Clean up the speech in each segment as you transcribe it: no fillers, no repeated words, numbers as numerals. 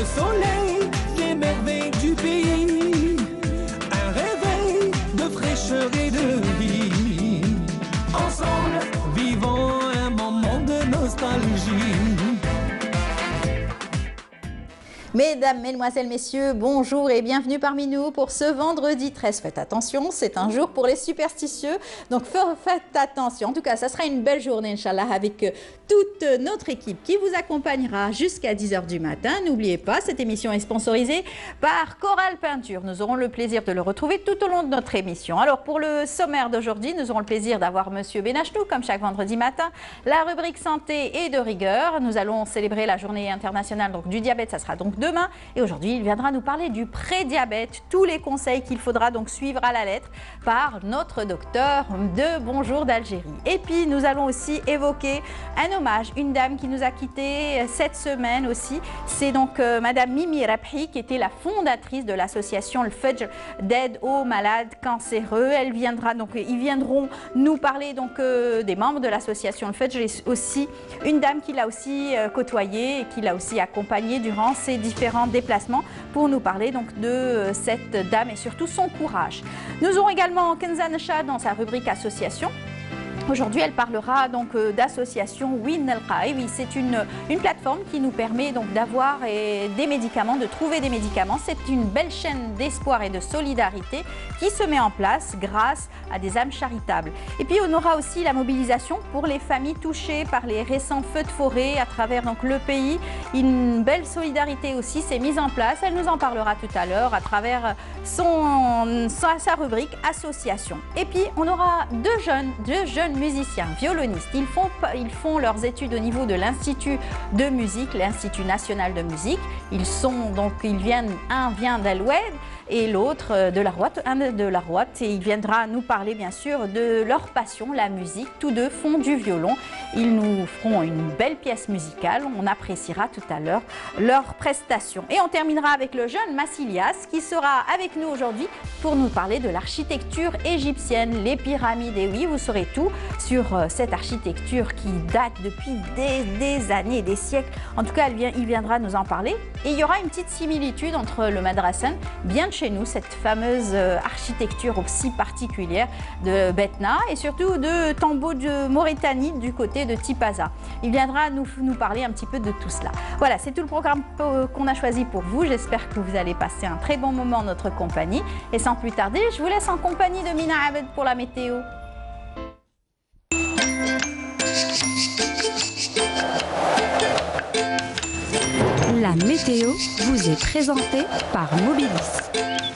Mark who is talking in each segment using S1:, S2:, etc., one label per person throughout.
S1: soleil, les merveilles du pays, un réveil de fraîcheur et de vie. Ensemble, vivons un moment de nostalgie.
S2: Mesdames, Mesdemoiselles, Messieurs, bonjour et bienvenue parmi nous pour ce vendredi 13. Faites attention, c'est un jour pour les superstitieux, donc faites attention. En tout cas, ça sera une belle journée, Inch'Allah, avec toute notre équipe qui vous accompagnera jusqu'à 10 h du matin. N'oubliez pas, cette émission est sponsorisée par Coral Peinture. Nous aurons le plaisir de le retrouver tout au long de notre émission. Alors, pour le sommaire d'aujourd'hui, nous aurons le plaisir d'avoir Monsieur Benachnou, comme chaque vendredi matin, la rubrique santé et de rigueur. Nous allons célébrer la journée internationale du diabète, ça sera donc demain. Et aujourd'hui, il viendra nous parler du prédiabète, tous les conseils qu'il faudra donc suivre à la lettre par notre docteur de Bonjour d'Algérie. Et puis, nous allons aussi évoquer un hommage, une dame qui nous a quittés cette semaine aussi. C'est donc Madame Mimi Rabhi, qui était la fondatrice de l'association Le Fajr d'aide aux malades cancéreux. Ils viendront nous parler des membres de l'association Le Fajr et aussi une dame qui l'a aussi côtoyée et qui l'a aussi accompagnée durant ses différents déplacements pour nous parler de cette dame et surtout son courage. Nous aurons également Kenza Nesha dans sa rubrique association. Aujourd'hui, elle parlera d'association Win El Qaï. Oui, c'est une plateforme qui nous permet d'avoir des médicaments, de trouver des médicaments. C'est une belle chaîne d'espoir et de solidarité qui se met en place grâce à des âmes charitables. Et puis, on aura aussi la mobilisation pour les familles touchées par les récents feux de forêt à travers le pays. Une belle solidarité aussi s'est mise en place. Elle nous en parlera tout à l'heure à travers sa rubrique association. Et puis, on aura deux jeunes musiciens, violonistes. Ils font leurs études au niveau de l'Institut de musique, l'Institut national de musique. Un vient d'Al-Oued et l'autre de la Roite. Et il viendra nous parler bien sûr de leur passion, la musique. Tous deux font du violon. Ils nous feront une belle pièce musicale. On appréciera tout à l'heure leurs prestations. Et on terminera avec le jeune Massilias qui sera avec nous aujourd'hui pour nous parler de l'architecture égyptienne, les pyramides. Et oui, vous saurez tout sur cette architecture qui date depuis des années, des siècles. En tout cas, il viendra nous en parler. Et il y aura une petite similitude entre le Madrasan, bien de chez nous, cette fameuse architecture aussi particulière de Betna et surtout de Tambo de Mauritanie du côté de Tipaza. Il viendra nous parler un petit peu de tout cela. Voilà, c'est tout le programme qu'on a choisi pour vous. J'espère que vous allez passer un très bon moment en notre compagnie. Et sans plus tarder, je vous laisse en compagnie de Mina Abed pour la météo.
S3: La météo vous est présentée par Mobilis.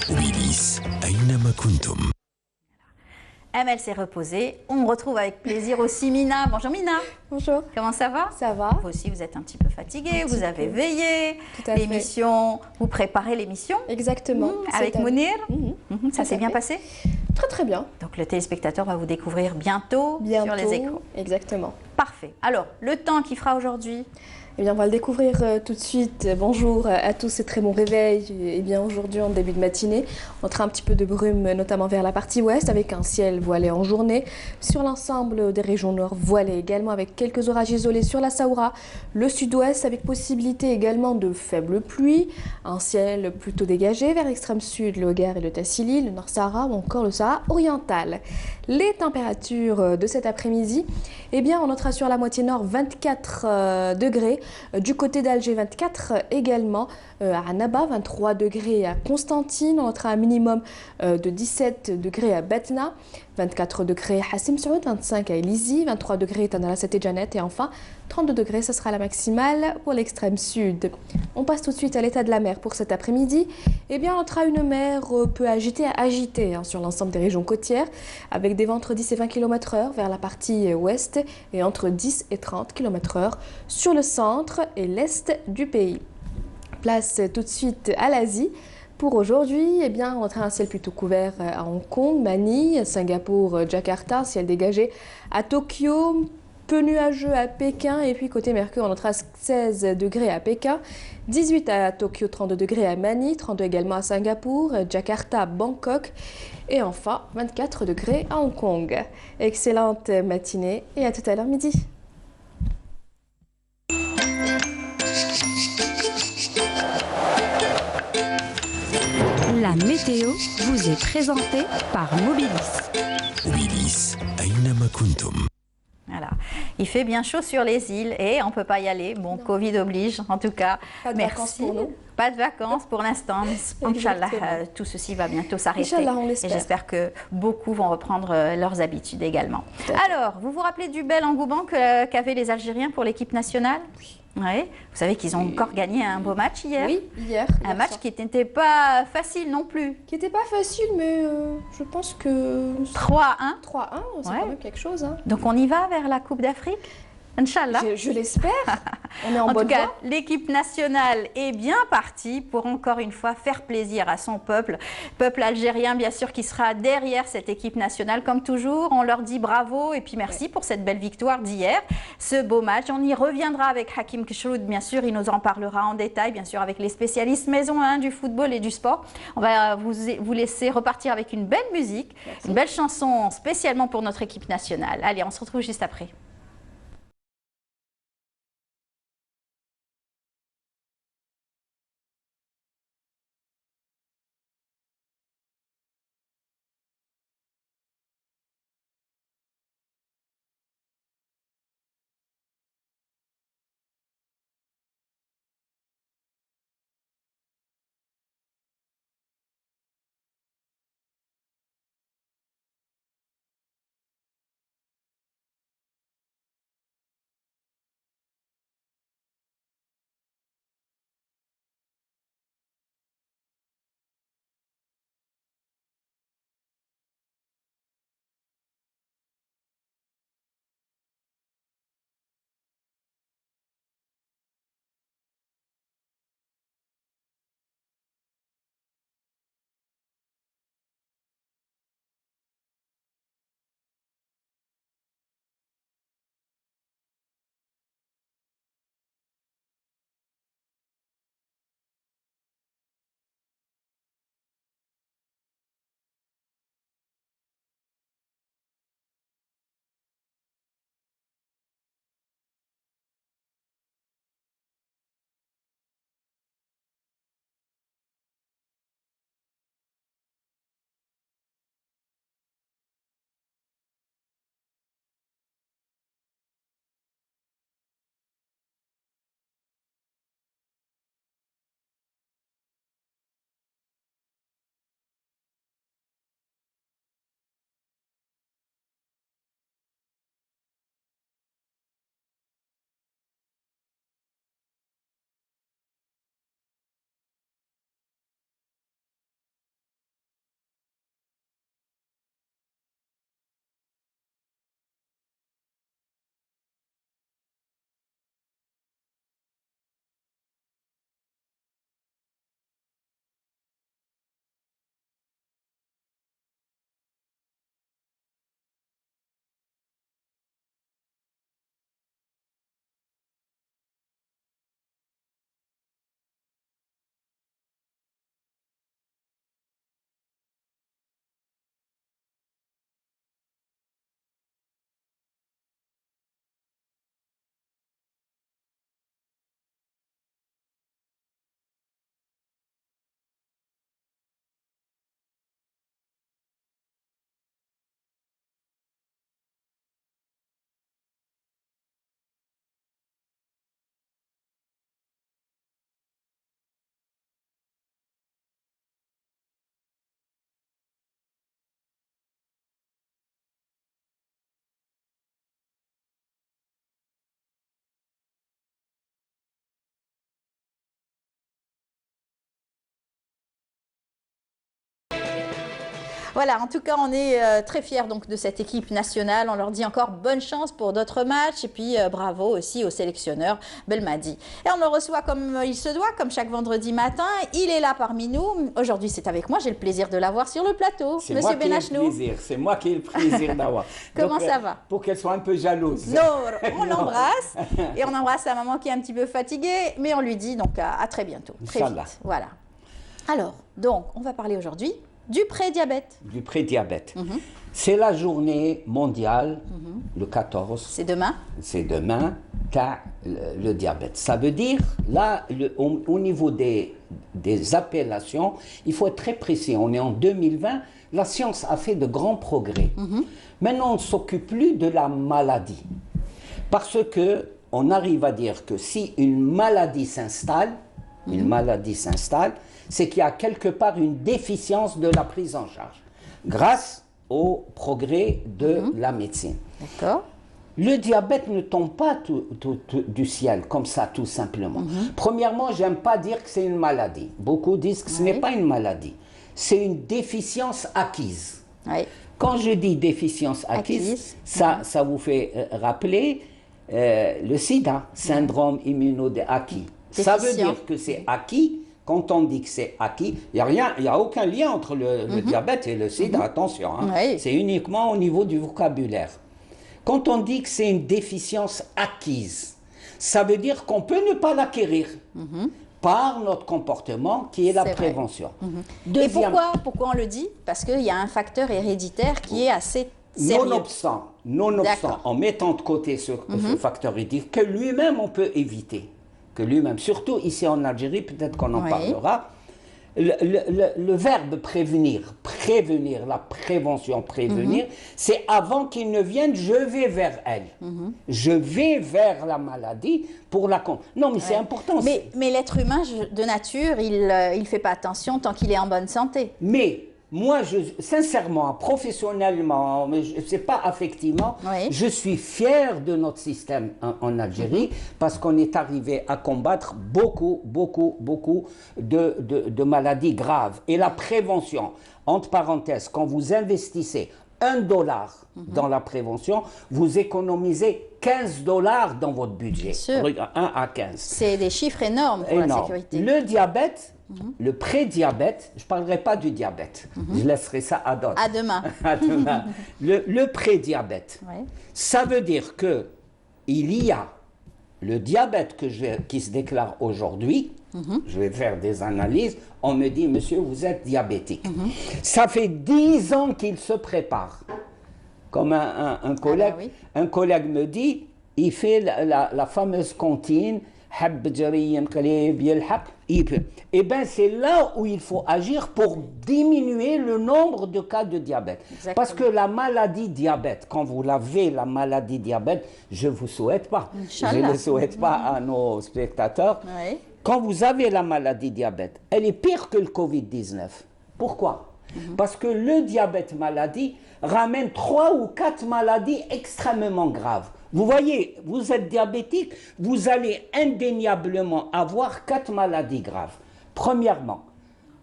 S4: Mobilis, Aynama Kuntum.
S2: Elle s'est reposée. On retrouve avec plaisir aussi Mina. Bonjour Mina.
S5: Bonjour.
S2: Comment ça va?
S5: Ça va.
S2: Vous aussi, vous êtes un petit peu fatiguée. Vous avez veillé.
S5: Tout à fait.
S2: L'émission, vous préparez l'émission.
S5: Exactement.
S2: Avec Mounir. Ça s'est bien passé?
S5: Très très bien.
S2: Donc le téléspectateur va vous découvrir bientôt sur les écrans.
S5: Exactement.
S2: Parfait. Alors, le temps qu'il fera aujourd'hui?
S5: Eh bien, on va le découvrir tout de suite. Bonjour à tous et très bon réveil. Eh bien, aujourd'hui, en début de matinée, on aura un petit peu de brume, notamment vers la partie ouest, avec un ciel voilé en journée. Sur l'ensemble des régions nord, voilé également, avec quelques orages isolés sur la Saoura, le sud-ouest, avec possibilité également de faibles pluies. Un ciel plutôt dégagé vers l'extrême sud, le Hogar et le Tassili, le Nord-Sahara ou encore le Sahara oriental. Les températures de cet après-midi, eh bien, on notera sur la moitié nord 24 degrés. Du côté d'Alger, 24 également. À Naba, 23 degrés à Constantine. On notera un minimum de 17 degrés à Betna, 24 degrés à Hassim Saoud, 25 à Elizi, 23 degrés à Tanarasset et Janet. Et enfin, 32 degrés, ce sera la maximale pour l'extrême sud. On passe tout de suite à l'état de la mer pour cet après-midi. Eh bien, on notera une mer peu agitée sur l'ensemble des régions côtières, avec des vents entre 10 et 20 km/h vers la partie ouest et entre 10 et 30 km/h sur le centre et l'est du pays. Place tout de suite à l'Asie. Pour aujourd'hui, eh bien, on notera un ciel plutôt couvert à Hong Kong, Manille, Singapour, Jakarta, ciel dégagé à Tokyo, peu nuageux à Pékin, et puis côté Mercure, on notera 16 degrés à Pékin, 18 à Tokyo, 32 degrés à Manille, 32 également à Singapour, Jakarta, Bangkok, et enfin 24 degrés à Hong Kong. Excellente matinée et à tout à l'heure midi.
S3: La météo vous est présentée par Mobilis.
S4: Mobilis, أينما كنتم.
S2: Voilà. Il fait bien chaud sur les îles et on ne peut pas y aller. Bon, Covid oblige, en tout cas.
S5: Pas de vacances pour nous.
S2: Pas de vacances pour l'instant. Inch'Allah, tout ceci va bientôt s'arrêter.
S5: Inch'Allah, on l'espère.
S2: Et j'espère que beaucoup vont reprendre leurs habitudes également. Alors, vous vous rappelez du bel engouement qu'avaient les Algériens pour l'équipe nationale? Oui. Ouais. Vous savez qu'ils ont encore gagné un beau match hier.
S5: Oui, hier.
S2: Un match qui n'était pas facile non plus.
S5: Qui n'était pas facile, mais je pense que...
S2: 3-1.
S5: 3-1, c'est
S2: Ouais.
S5: quand même quelque chose. Hein.
S2: Donc on y va vers la Coupe d'Afrique, Inch'Allah.
S5: Je l'espère. On est en
S2: En tout
S5: bonne
S2: cas,
S5: voie.
S2: l'équipe nationale est bien partie pour encore une fois faire plaisir à son peuple. Peuple algérien, bien sûr, qui sera derrière cette équipe nationale. Comme toujours, on leur dit bravo et puis merci pour cette belle victoire d'hier. Ce beau match, on y reviendra avec Hakim Keshroud, bien sûr. Il nous en parlera en détail, bien sûr, avec les spécialistes maison 1 du football et du sport. On va vous laisser repartir avec une belle musique, une belle chanson spécialement pour notre équipe nationale. Allez, on se retrouve juste après. Voilà, en tout cas, on est très fiers donc, de cette équipe nationale. On leur dit encore bonne chance pour d'autres matchs. Et puis, bravo aussi au sélectionneur Belmadi. Et on le reçoit comme il se doit, comme chaque vendredi matin. Il est là parmi nous. Aujourd'hui, c'est avec moi. J'ai le plaisir de l'avoir sur le plateau. Monsieur Benachnou.
S6: C'est moi qui ai le plaisir d'avoir.
S2: Comment ça va?
S6: Pour qu'elle soit un peu jalouse.
S2: Nour, on l'embrasse. Et on embrasse sa maman qui est un petit peu fatiguée. Mais on lui dit donc à très bientôt. Très vite. Voilà. Alors, donc, on va parler aujourd'hui du prédiabète.
S6: Du prédiabète. C'est la journée mondiale, le 14.
S2: C'est demain.
S6: C'est demain, qu'a le diabète. Ça veut dire, là, au niveau des des appellations. Il faut être très précis. On est en 2020. La science a fait de grands progrès. Maintenant, on ne s'occupe plus de la maladie. Parce qu'on arrive à dire que si une maladie s'installe, c'est qu'il y a quelque part une déficience de la prise en charge, grâce au progrès de la médecine.
S2: D'accord.
S6: Le diabète ne tombe pas du ciel, comme ça, tout simplement. Premièrement, j'aime pas dire que c'est une maladie. Beaucoup disent que ce n'est pas une maladie. C'est une déficience acquise.
S2: Oui.
S6: Quand je dis déficience acquise, ça vous fait rappeler le sida, syndrome immuno-acquis. Ça veut dire que c'est acquis. Quand on dit que c'est acquis, il n'y a aucun lien entre le diabète et le sida, attention. Hein. C'est uniquement au niveau du vocabulaire. Quand on dit que c'est une déficience acquise, ça veut dire qu'on peut ne pas l'acquérir par notre comportement qui est la prévention.
S2: Et pourquoi on le dit? Parce qu'il y a un facteur héréditaire qui est assez sérieux.
S6: Nonobstant, en mettant de côté ce facteur héréditaire, que lui-même on peut éviter, surtout ici en Algérie, peut-être qu'on en parlera, le verbe prévenir, la prévention, c'est avant qu'il ne vienne, je vais vers elle. Je vais vers la maladie pour la... Non, mais c'est important.
S2: Mais l'être humain, de nature, il ne fait pas attention tant qu'il est en bonne santé.
S6: Mais... moi, sincèrement, professionnellement, mais c'est pas affectivement, je suis fier de notre système en Algérie parce qu'on est arrivé à combattre beaucoup de maladies graves. Et la prévention, entre parenthèses, quand vous investissez $1 dans la prévention, vous économisez $15 dans votre budget. 1 à 15.
S2: C'est des chiffres énormes pour la sécurité.
S6: Le diabète, le prédiabète, je ne parlerai pas du diabète, je laisserai ça à d'autres.
S2: À demain.
S6: À demain. Le prédiabète, ça veut dire qu'il y a le diabète qui se déclare aujourd'hui, je vais faire des analyses, on me dit, monsieur, vous êtes diabétique. Ça fait 10 ans qu'il se prépare. Comme un collègue me dit, il fait la fameuse comptine, et bien c'est là où il faut agir pour diminuer le nombre de cas de diabète. Exactement. Parce que la maladie diabète, quand vous l'avez, la maladie diabète, je ne vous souhaite pas. Inch'Allah. Je ne le souhaite pas à nos spectateurs. Quand vous avez la maladie diabète, elle est pire que le Covid-19. Pourquoi? Parce que le diabète maladie ramène 3 ou 4 maladies extrêmement graves. Vous voyez, vous êtes diabétique, vous allez indéniablement avoir 4 maladies graves. Premièrement,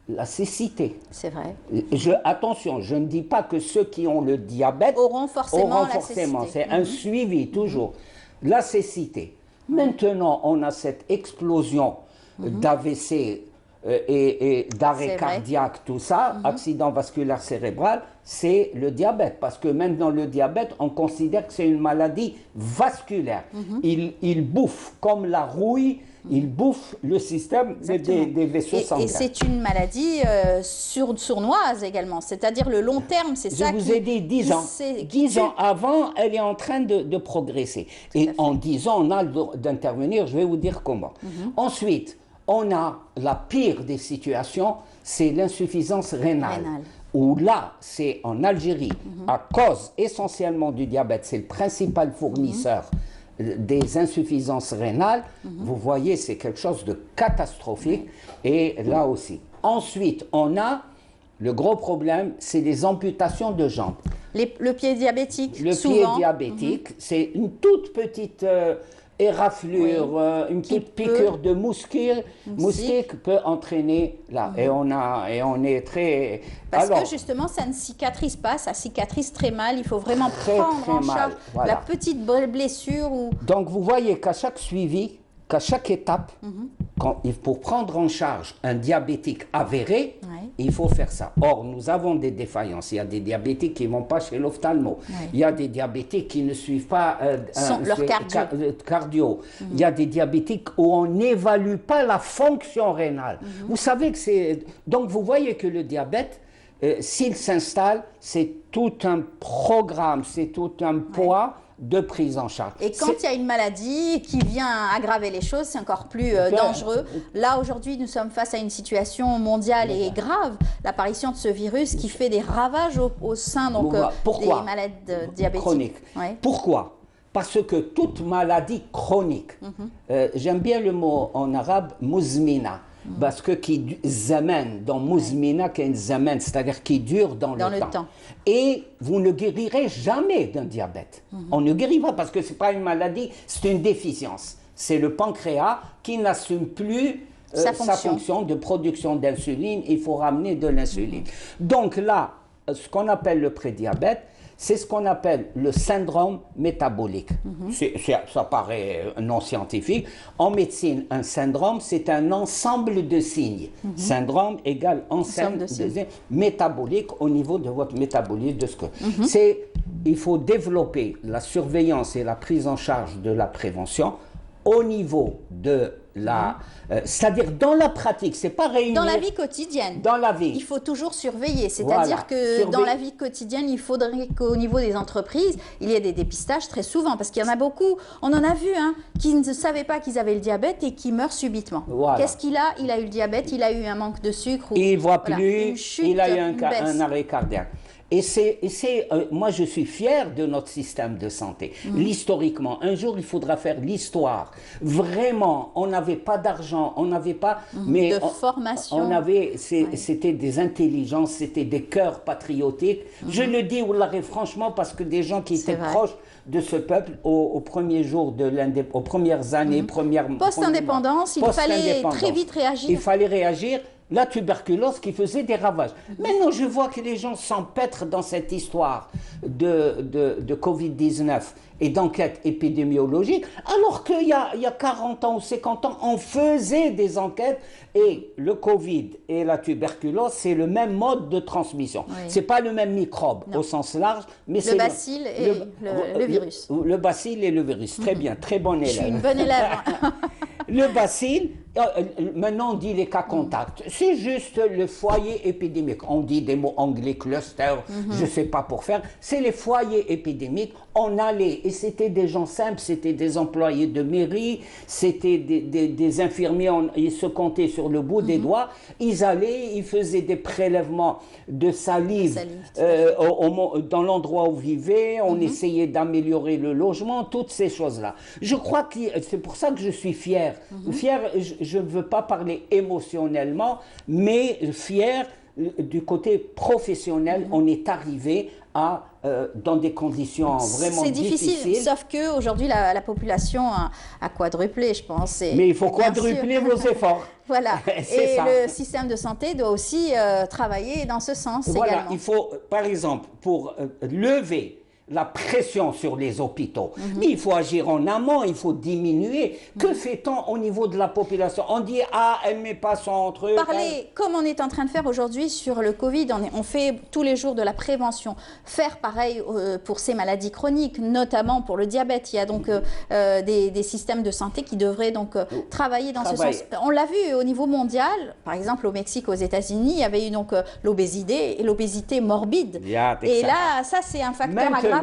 S6: la cécité.
S2: C'est vrai.
S6: Attention, je ne dis pas que ceux qui ont le diabète
S2: auront forcément la cécité.
S6: C'est un suivi toujours. La cécité. Maintenant, on a cette explosion d'AVC et d'arrêt cardiaque, tout ça, accident vasculaire cérébral, c'est le diabète. Parce que maintenant, le diabète, on considère que c'est une maladie vasculaire. Il bouffe comme la rouille, il bouffe le système des vaisseaux sanguins. Et
S2: c'est une maladie sournoise également, c'est-à-dire le long terme, c'est ça qui...
S6: Je vous ai dit 10 ans. 10 ans avant, elle est en train de progresser. Et en 10 ans, on a d'intervenir, je vais vous dire comment. Ensuite, on a la pire des situations, c'est l'insuffisance rénale. Où là, c'est en Algérie, à cause essentiellement du diabète, c'est le principal fournisseur des insuffisances rénales. Vous voyez, c'est quelque chose de catastrophique. Et là aussi. Ensuite, on a le gros problème, c'est les amputations de jambes.
S2: Le pied diabétique,
S6: Le pied diabétique, c'est une toute petite... éraflure, une petite piqûre de moustique peut entraîner là. Et on est très...
S2: Parce que justement, ça ne cicatrise pas, ça cicatrise très mal. Il faut vraiment prendre en charge la petite blessure.
S6: Donc vous voyez qu'à chaque suivi, qu'à chaque étape, pour prendre en charge un diabétique avéré, il faut faire ça. Or, nous avons des défaillances. Il y a des diabétiques qui ne vont pas chez l'ophtalmo. Il y a des diabétiques qui ne suivent pas
S2: leur
S6: cardio. Il y a des diabétiques où on n'évalue pas la fonction rénale. Vous savez que c'est... Donc, vous voyez que le diabète, s'il s'installe, c'est tout un programme, c'est tout un poids de prise en charge.
S2: Et quand il y a une maladie qui vient aggraver les choses, c'est encore plus dangereux. Là, aujourd'hui, nous sommes face à une situation mondiale et grave, l'apparition de ce virus qui fait des ravages au sein donc, des malades diabétiques.
S6: Chroniques.
S2: Ouais.
S6: Pourquoi? Parce que toute maladie chronique, j'aime bien le mot en arabe, muzmina, parce que qui zaman, dans muzmina, qui est zaman, c'est-à-dire qui dure dans le temps. Et vous ne guérirez jamais d'un diabète. On ne guérit pas parce que ce n'est pas une maladie, c'est une déficience. C'est le pancréas qui n'assume plus sa fonction de production d'insuline. Il faut ramener de l'insuline. Donc là, ce qu'on appelle le prédiabète, c'est ce qu'on appelle le syndrome métabolique. Ça paraît non scientifique. En médecine, un syndrome, c'est un ensemble de signes. Syndrome égale ensemble de signes métaboliques au niveau de votre métabolisme. De ce que il faut développer la surveillance et la prise en charge de la prévention au niveau de la... c'est-à-dire dans la pratique, c'est pas réunir...
S2: Dans la vie quotidienne.
S6: Dans la vie.
S2: Il faut toujours surveiller. C'est-à-dire que dans la vie quotidienne, il faudrait qu'au niveau des entreprises, il y ait des dépistages très souvent. Parce qu'il y en a beaucoup, on en a vu, qui ne savaient pas qu'ils avaient le diabète et qui meurent subitement. Qu'est-ce qu'il a? Il a eu le diabète, il a eu un manque de sucre.
S6: Il ne voit plus,
S2: une chute,
S6: il a eu un arrêt cardiaque. Et moi, je suis fier de notre système de santé. Historiquement, un jour, il faudra faire l'histoire. Vraiment, on n'avait pas d'argent, on n'avait pas... mais
S2: de formation.
S6: On avait, c'était des intelligences, c'était des cœurs patriotiques. Je le dis, franchement, parce que des gens qui étaient proches de ce peuple aux premiers jours de aux premières années,
S2: post-indépendance, il fallait très vite réagir.
S6: Il fallait réagir. La tuberculose qui faisait des ravages. Maintenant, je vois que les gens s'empêtrent dans cette histoire de Covid-19 et d'enquête épidémiologique, alors qu'il y a 40 ans ou 50 ans, on faisait des enquêtes et le Covid et la tuberculose, c'est le même mode de transmission. C'est pas le même microbe au sens large, mais c'est
S2: le bacille et le virus.
S6: Le bacille et le virus. Très bien, très bon élève.
S2: Je suis une bonne élève.
S6: Le bacille, maintenant on dit les cas contacts. C'est juste le foyer épidémique. On dit des mots anglais, cluster, je ne sais pas pour faire. C'est les foyers épidémiques. On allait, et c'était des gens simples, c'était des employés de mairie, c'était des infirmiers, ils se comptaient sur le bout des doigts. Ils allaient, ils faisaient des prélèvements de salive dans l'endroit où ils vivaient. On essayait d'améliorer le logement, toutes ces choses-là. Je crois que c'est pour ça que je suis fier. Fier, je ne veux pas parler émotionnellement, mais fier du côté professionnel. On est arrivé dans des conditions vraiment difficiles.
S2: C'est difficile, sauf qu'aujourd'hui, la population a quadruplé, je pense.
S6: Mais il faut quadrupler vos efforts.
S2: Voilà. Et le système de santé doit aussi travailler dans ce sens également.
S6: Il faut, par exemple, pour lever la pression sur les hôpitaux. Mais il faut agir en amont, il faut diminuer. Que fait-on au niveau de la population? On dit, elle ne met pas son truc.
S2: Parler, comme on est en train de faire aujourd'hui sur le Covid, on fait tous les jours de la prévention. Faire pareil pour ces maladies chroniques, notamment pour le diabète. Il y a donc des systèmes de santé qui devraient donc travailler dans ce sens. On l'a vu au niveau mondial, par exemple au Mexique, aux États-Unis, il y avait eu donc l'obésité et l'obésité morbide. Et là, ça c'est un facteur aggravant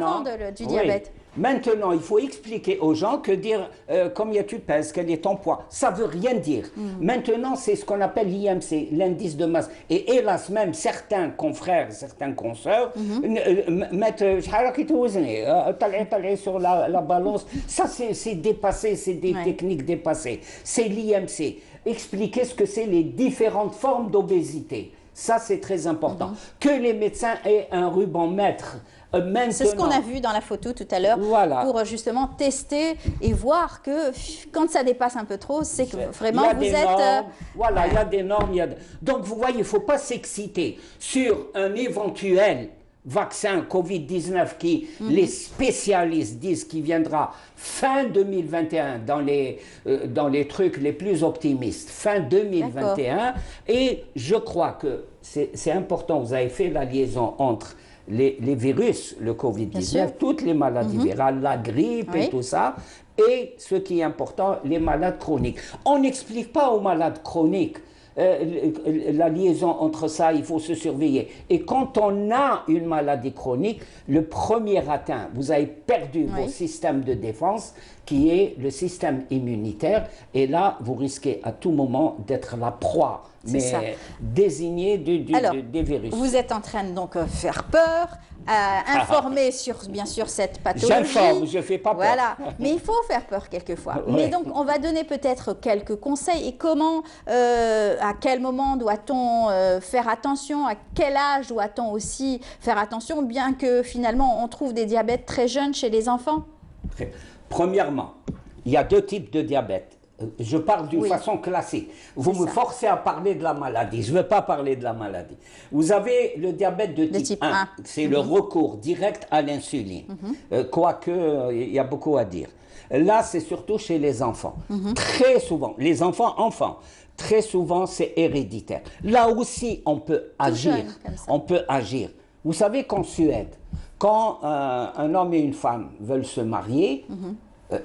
S2: du diabète.
S6: Maintenant, il faut expliquer aux gens que dire combien tu pèses, quel est ton poids, ça ne veut rien dire. Maintenant, c'est ce qu'on appelle l'IMC, l'indice de masse. Et hélas, même certains confrères, certains consoeurs mettent sur la balance. Ça, c'est dépassé, c'est des techniques dépassées. C'est l'IMC. Expliquer ce que c'est les différentes formes d'obésité. Ça, c'est très important. Que les médecins aient un ruban mètre.
S2: C'est ce qu'on a vu dans la photo tout à l'heure pour justement tester et voir que quand ça dépasse un peu trop, c'est que vraiment vous êtes...
S6: il y a des normes. Donc vous voyez, il ne faut pas s'exciter sur un éventuel vaccin Covid-19 qui, les spécialistes disent qu'il viendra fin 2021 dans les trucs les plus optimistes, fin 2021. Et je crois que c'est important, vous avez fait la liaison entre les virus, le Covid-19, toutes les maladies virales, la grippe et tout ça, et ce qui est important, les malades chroniques. On n'explique pas aux malades chroniques la liaison entre ça, il faut se surveiller. Et quand on a une maladie chronique, le premier atteint, vous avez perdu vos systèmes de défense, qui est le système immunitaire. Et là, vous risquez à tout moment d'être la proie, mais désignée des virus.
S2: Vous êtes en train de donc faire peur, informer sur, bien sûr, cette pathologie.
S6: J'informe, je ne fais pas peur.
S2: Voilà, mais il faut faire peur quelquefois. Mais donc, on va donner peut-être quelques conseils. Et comment, à quel moment doit-on faire attention? À quel âge doit-on aussi faire attention, bien que finalement, on trouve des diabètes très jeunes chez les enfants?
S6: Premièrement, il y a deux types de diabète. Je parle d'une façon classique. Vous me forcez à parler de la maladie. Je ne veux pas parler de la maladie. Vous avez le diabète de type 1. C'est le recours direct à l'insuline. Quoique, il y a beaucoup à dire. Là, c'est surtout chez les enfants. Très souvent, les enfants, très souvent, c'est héréditaire. Là aussi, on peut agir. On peut agir. Vous savez qu'en Suède, quand un homme et une femme veulent se marier,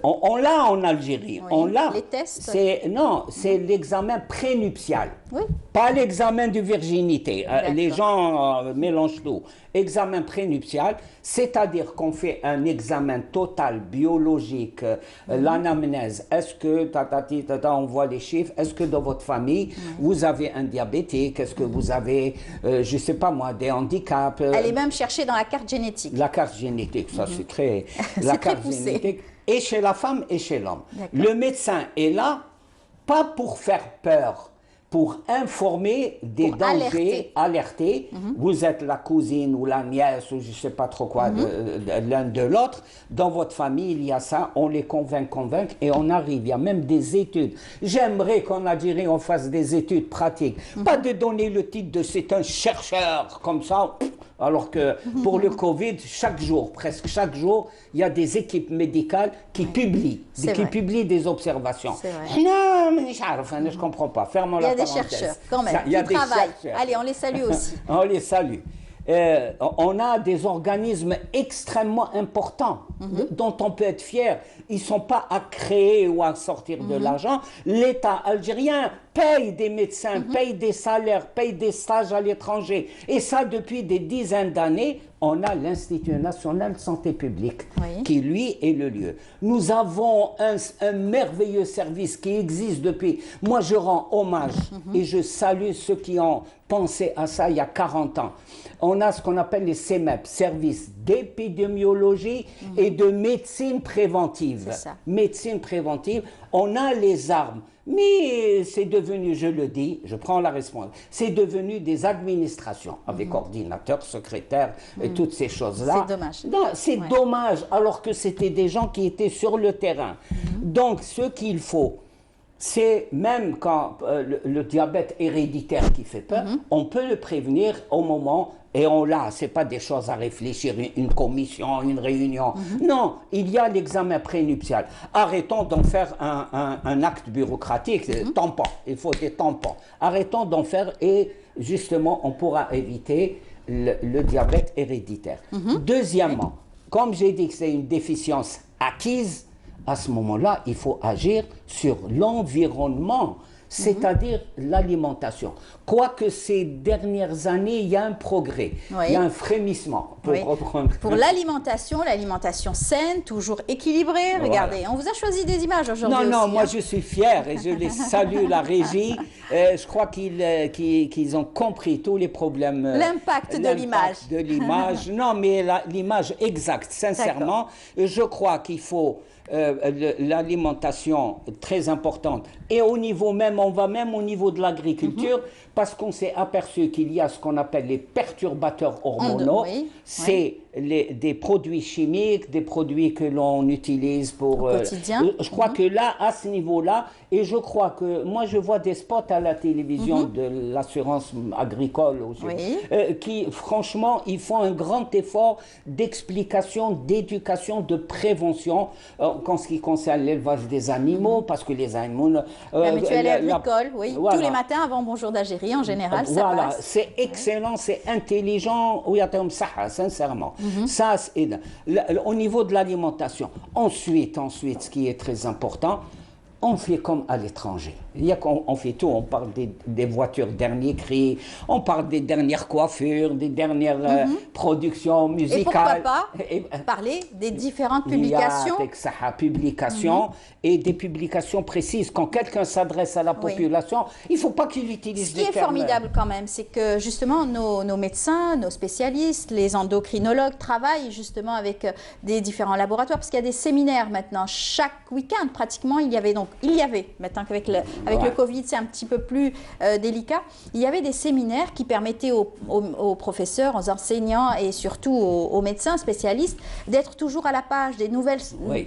S6: on l'a en Algérie. On l'a.
S2: Les tests?
S6: Non, c'est l'examen prénuptial.
S2: Oui.
S6: Pas l'examen de virginité. Les gens mélangent tout. Examen prénuptial, c'est-à-dire qu'on fait un examen total biologique, l'anamnèse. Est-ce que, on voit les chiffres, est-ce que dans votre famille, vous avez un diabétique, est-ce que vous avez, je ne sais pas moi, des handicaps.
S2: Elle est même cherchée dans la carte génétique.
S6: La carte génétique, ça c'est très... La carte génétique, et chez la femme et chez l'homme. Le médecin est là, pas pour faire peur, pour informer des dangers, alerter. Vous êtes la cousine ou la nièce ou je ne sais pas trop quoi l'un de l'autre. Dans votre famille, il y a ça. On les convainc et on arrive. Il y a même des études. J'aimerais qu'en Algérie, on fasse des études pratiques. Pas de donner le titre de c'est un chercheur comme ça. Alors que pour le Covid, chaque jour, presque chaque jour, il y a des équipes médicales qui publient, des observations. Non, mais je ne comprends pas. Fermons la parenthèse.
S2: Il y a des chercheurs, quand même, qui travaillent. Allez, on les salue aussi.
S6: On les salue. On a des organismes extrêmement importants dont on peut être fier. Ils ne sont pas à créer ou à sortir de l'argent. L'État algérien paye des médecins, paye des salaires, paye des stages à l'étranger. Et ça, depuis des dizaines d'années, on a l'Institut national de santé publique, qui, lui, est le lieu. Nous avons un merveilleux service qui existe depuis... Moi, je rends hommage et je salue ceux qui ont pensé à ça il y a 40 ans. On a ce qu'on appelle les CEMEP, services d'épidémiologie et de médecine préventive. Médecine préventive, on a les armes. Mais c'est devenu, je le dis, je prends la responsabilité, c'est devenu des administrations avec ordinateur, secrétaire et toutes ces choses-là.
S2: C'est dommage.
S6: Non, c'est dommage, alors que c'était des gens qui étaient sur le terrain. Donc, ce qu'il faut, c'est même quand le diabète héréditaire qui fait peur, on peut le prévenir au moment, et on l'a, ce n'est pas des choses à réfléchir, une commission, une réunion. Non, il y a l'examen prénuptial. Arrêtons d'en faire un acte bureaucratique, tampon, il faut des tampons. Arrêtons d'en faire et justement, on pourra éviter le diabète héréditaire. Deuxièmement, comme j'ai dit que c'est une déficience acquise, à ce moment-là, il faut agir sur l'environnement, c'est-à-dire l'alimentation. Quoique ces dernières années, il y a un progrès, il y a un frémissement.
S2: Pour l'alimentation saine, toujours équilibrée. Regardez, on vous a choisi des images aujourd'hui.
S6: Non, moi je suis fier et je les salue, la régie. Je crois qu'ils ont compris tous les problèmes.
S2: L'impact de l'image.
S6: Non, mais l'image exacte, sincèrement. Je crois qu'il faut... l'alimentation très importante et au niveau même, on va même au niveau de l'agriculture parce qu'on s'est aperçu qu'il y a ce qu'on appelle les perturbateurs hormonaux, c'est des produits chimiques, des produits que l'on utilise pour...
S2: Au quotidien.
S6: Je crois que là, à ce niveau-là, et je crois que, moi je vois des spots à la télévision de l'assurance agricole aussi, qui franchement, ils font un grand effort d'explication, d'éducation, de prévention en ce qui concerne l'élevage des animaux, parce que les animaux...
S2: la mutuelle agricole, tous les matins avant Bonjour d'Algérie, en général, ça passe.
S6: C'est excellent, c'est intelligent, sincèrement. Ça, au niveau de l'alimentation. Ensuite, ce qui est très important, on fait comme à l'étranger. Il y a qu'on fait tout, on parle des voitures dernier cri, on parle des dernières coiffures, des dernières productions musicales.
S2: Et pourquoi pas parler des différentes publications
S6: et des publications précises. Quand quelqu'un s'adresse à la population, il ne faut pas qu'il utilise des termes.
S2: Ce qui est formidable quand même, c'est que justement nos médecins, nos spécialistes, les endocrinologues travaillent justement avec des différents laboratoires, parce qu'il y a des séminaires maintenant. Chaque week-end, pratiquement, il y avait, maintenant qu'avec le Covid, c'est un petit peu plus délicat, il y avait des séminaires qui permettaient aux professeurs, aux enseignants et surtout aux médecins spécialistes d'être toujours à la page des nouvelles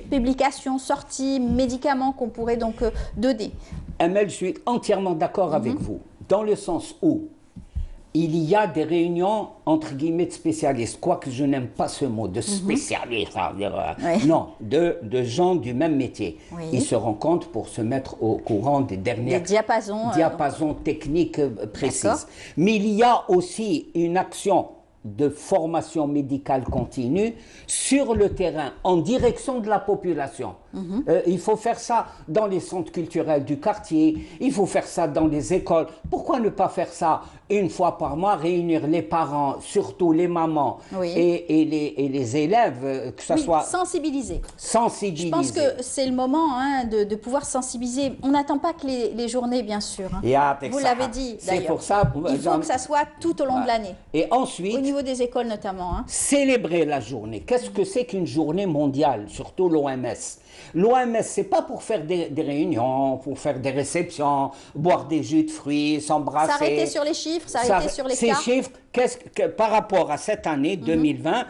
S2: publications, sorties, médicaments qu'on pourrait donc donner.
S6: Amel, je suis entièrement d'accord avec vous, dans le sens où il y a des réunions, entre guillemets, de spécialistes, quoique je n'aime pas ce mot, de spécialistes, non, de gens du même métier. Ils se rencontrent pour se mettre au courant des derniers diapasons techniques précises. Mais il y a aussi une action de formation médicale continue sur le terrain, en direction de la population. Il faut faire ça dans les centres culturels du quartier, il faut faire ça dans les écoles. Pourquoi ne pas faire ça une fois par mois, réunir les parents, surtout les mamans et les élèves, que ça soit...
S2: sensibiliser.
S6: Sensibiliser.
S2: Je pense que c'est le moment de pouvoir sensibiliser. On n'attend pas que les journées, bien sûr. Vous l'avez dit, d'ailleurs.
S6: C'est pour ça...
S2: Il faut que ça soit tout au long de l'année.
S6: Et ensuite...
S2: Au niveau des écoles notamment.
S6: Célébrer la journée. Qu'est-ce que c'est qu'une journée mondiale, surtout l'OMS? L'OMS, c'est pas pour faire des réunions, pour faire des réceptions, boire des jus de fruits, s'embrasser.
S2: S'arrêter sur les chiffres, s'arrêter sur les cas.
S6: Ces chiffres, par rapport à cette année 2020,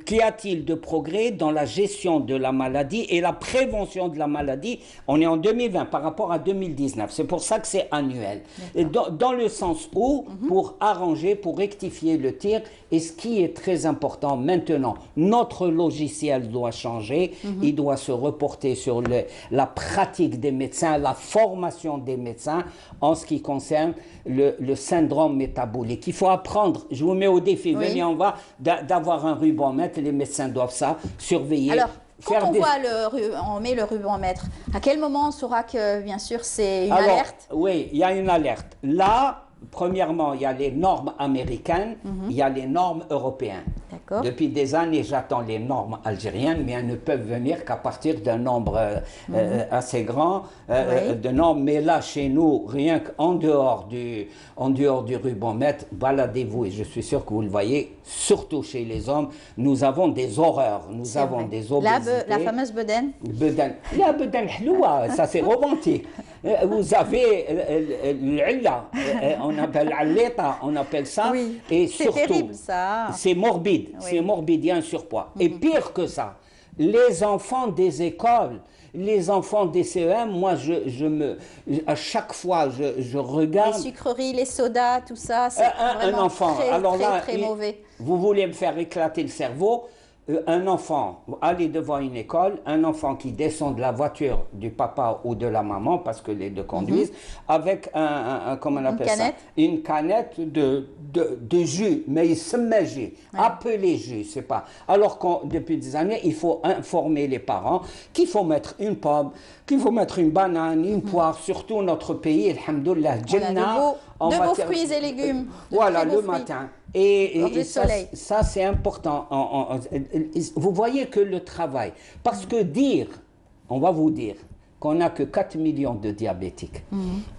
S6: qu'y a-t-il de progrès dans la gestion de la maladie et la prévention de la maladie? On est en 2020 par rapport à 2019. C'est pour ça que c'est annuel. Et dans le sens où, pour arranger, pour rectifier le tir, et ce qui est très important maintenant, notre logiciel doit changer, il doit se reporter sur la pratique des médecins, la formation des médecins en ce qui concerne le syndrome métabolique. Il faut apprendre, je vous mets au défi, venez, on va, d'avoir un ruban-mètre, les médecins doivent ça, surveiller.
S2: Alors, quand on met le ruban-mètre, à quel moment on saura que, bien sûr, c'est une alerte?
S6: Oui, il y a une alerte. Là, premièrement, il y a les normes américaines, il y a les normes européennes. Depuis des années, j'attends les normes algériennes, mais elles ne peuvent venir qu'à partir d'un nombre assez grand de normes. Mais là, chez nous, rien qu'en dehors du ruban-mètre, baladez-vous, et je suis sûr que vous le voyez, surtout chez les hommes, nous avons des horreurs, nous avons des obésités.
S2: La fameuse bedaine.
S6: La bedaine hloua, ça c'est romantique. Vous avez l'illa, on appelle l'alleta, on appelle ça, et
S2: c'est
S6: surtout,
S2: terrible ça.
S6: C'est morbide, c'est morbide, il y a un surpoids. Et pire que ça, les enfants des écoles, les enfants des CEM, moi, à chaque fois, je regarde...
S2: Les sucreries, les sodas, tout ça, c'est vraiment
S6: un enfant,
S2: très mauvais.
S6: Vous voulez me faire éclater le cerveau, un enfant, allez devant une école, un enfant qui descend de la voiture du papa ou de la maman, parce que les deux conduisent, avec comment on appelle ça? Une canette de jus, mais il se met jus, appelé jus, c'est pas. Alors que depuis des années, il faut informer les parents qu'il faut mettre une pomme, qu'il faut mettre une banane, une poire, surtout notre pays, alhamdoulilah, Jannah,
S2: de beaux fruits et légumes.
S6: Voilà, le matin. Et ça c'est important. Vous voyez que le travail, parce que on va vous dire qu'on n'a que 4 millions de diabétiques.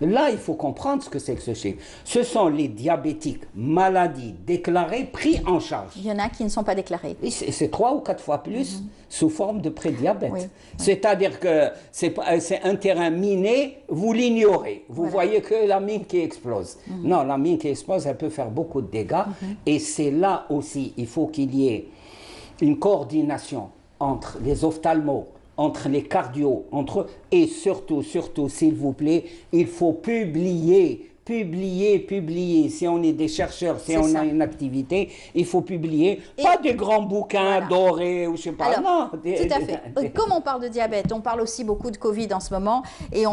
S6: Là, il faut comprendre ce que c'est que ce chiffre. Ce sont les diabétiques, maladies déclarées, pris en charge.
S2: Il y en a qui ne sont pas déclarés.
S6: C'est 3 ou 4 fois plus sous forme de prédiabète. C'est-à-dire que c'est un terrain miné, vous l'ignorez. Vous voyez que la mine qui explose. Non, la mine qui explose, elle peut faire beaucoup de dégâts. Et c'est là aussi, il faut qu'il y ait une coordination entre les ophtalmos, entre les cardios, et surtout, s'il vous plaît, il faut publier publier. Si on est des chercheurs, si on a une activité, il faut publier. Pas des grands bouquins dorés ou je sais pas.
S2: Alors,
S6: non.
S2: Tout à fait. Comme on parle de diabète, on parle aussi beaucoup de Covid en ce moment et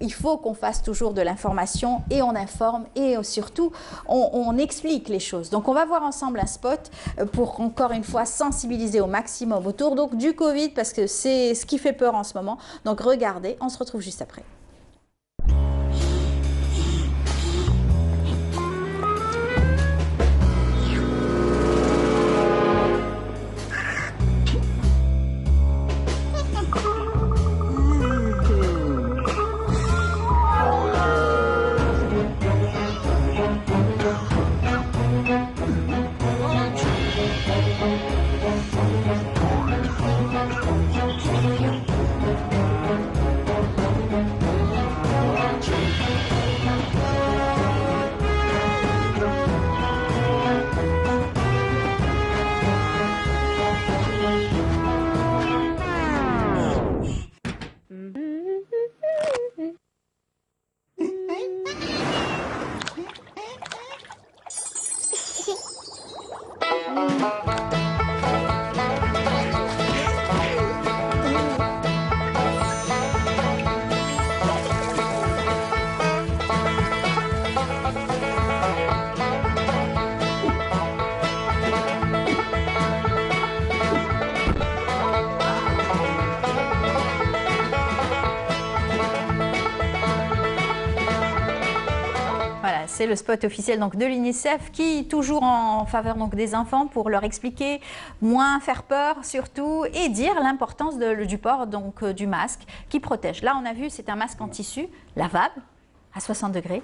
S2: il faut qu'on fasse toujours de l'information et on informe et surtout on explique les choses. Donc on va voir ensemble un spot pour encore une fois sensibiliser au maximum autour donc du Covid parce que c'est ce qui fait peur en ce moment. Donc regardez, on se retrouve juste après. C'est le spot officiel donc, de l'UNICEF qui toujours en faveur donc, des enfants pour leur expliquer, moins faire peur surtout et dire l'importance du port donc, du masque qui protège. Là on a vu c'est un masque en tissu lavable à 60 degrés.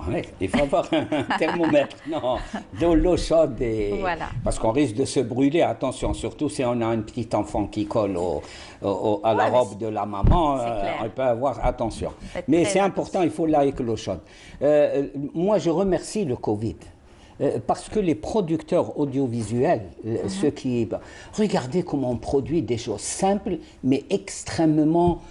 S6: Ouais, il faut avoir un thermomètre, non, de l'eau chaude,
S2: voilà.
S6: Parce qu'on risque de se brûler, attention, surtout si on a un petit enfant qui colle à la robe de la maman, on peut avoir attention. Mais c'est important, il faut là avec l'eau chaude. Moi, je remercie le Covid. Parce que les producteurs audiovisuels, ceux qui... Regardez comment on produit des choses simples, mais extrêmement...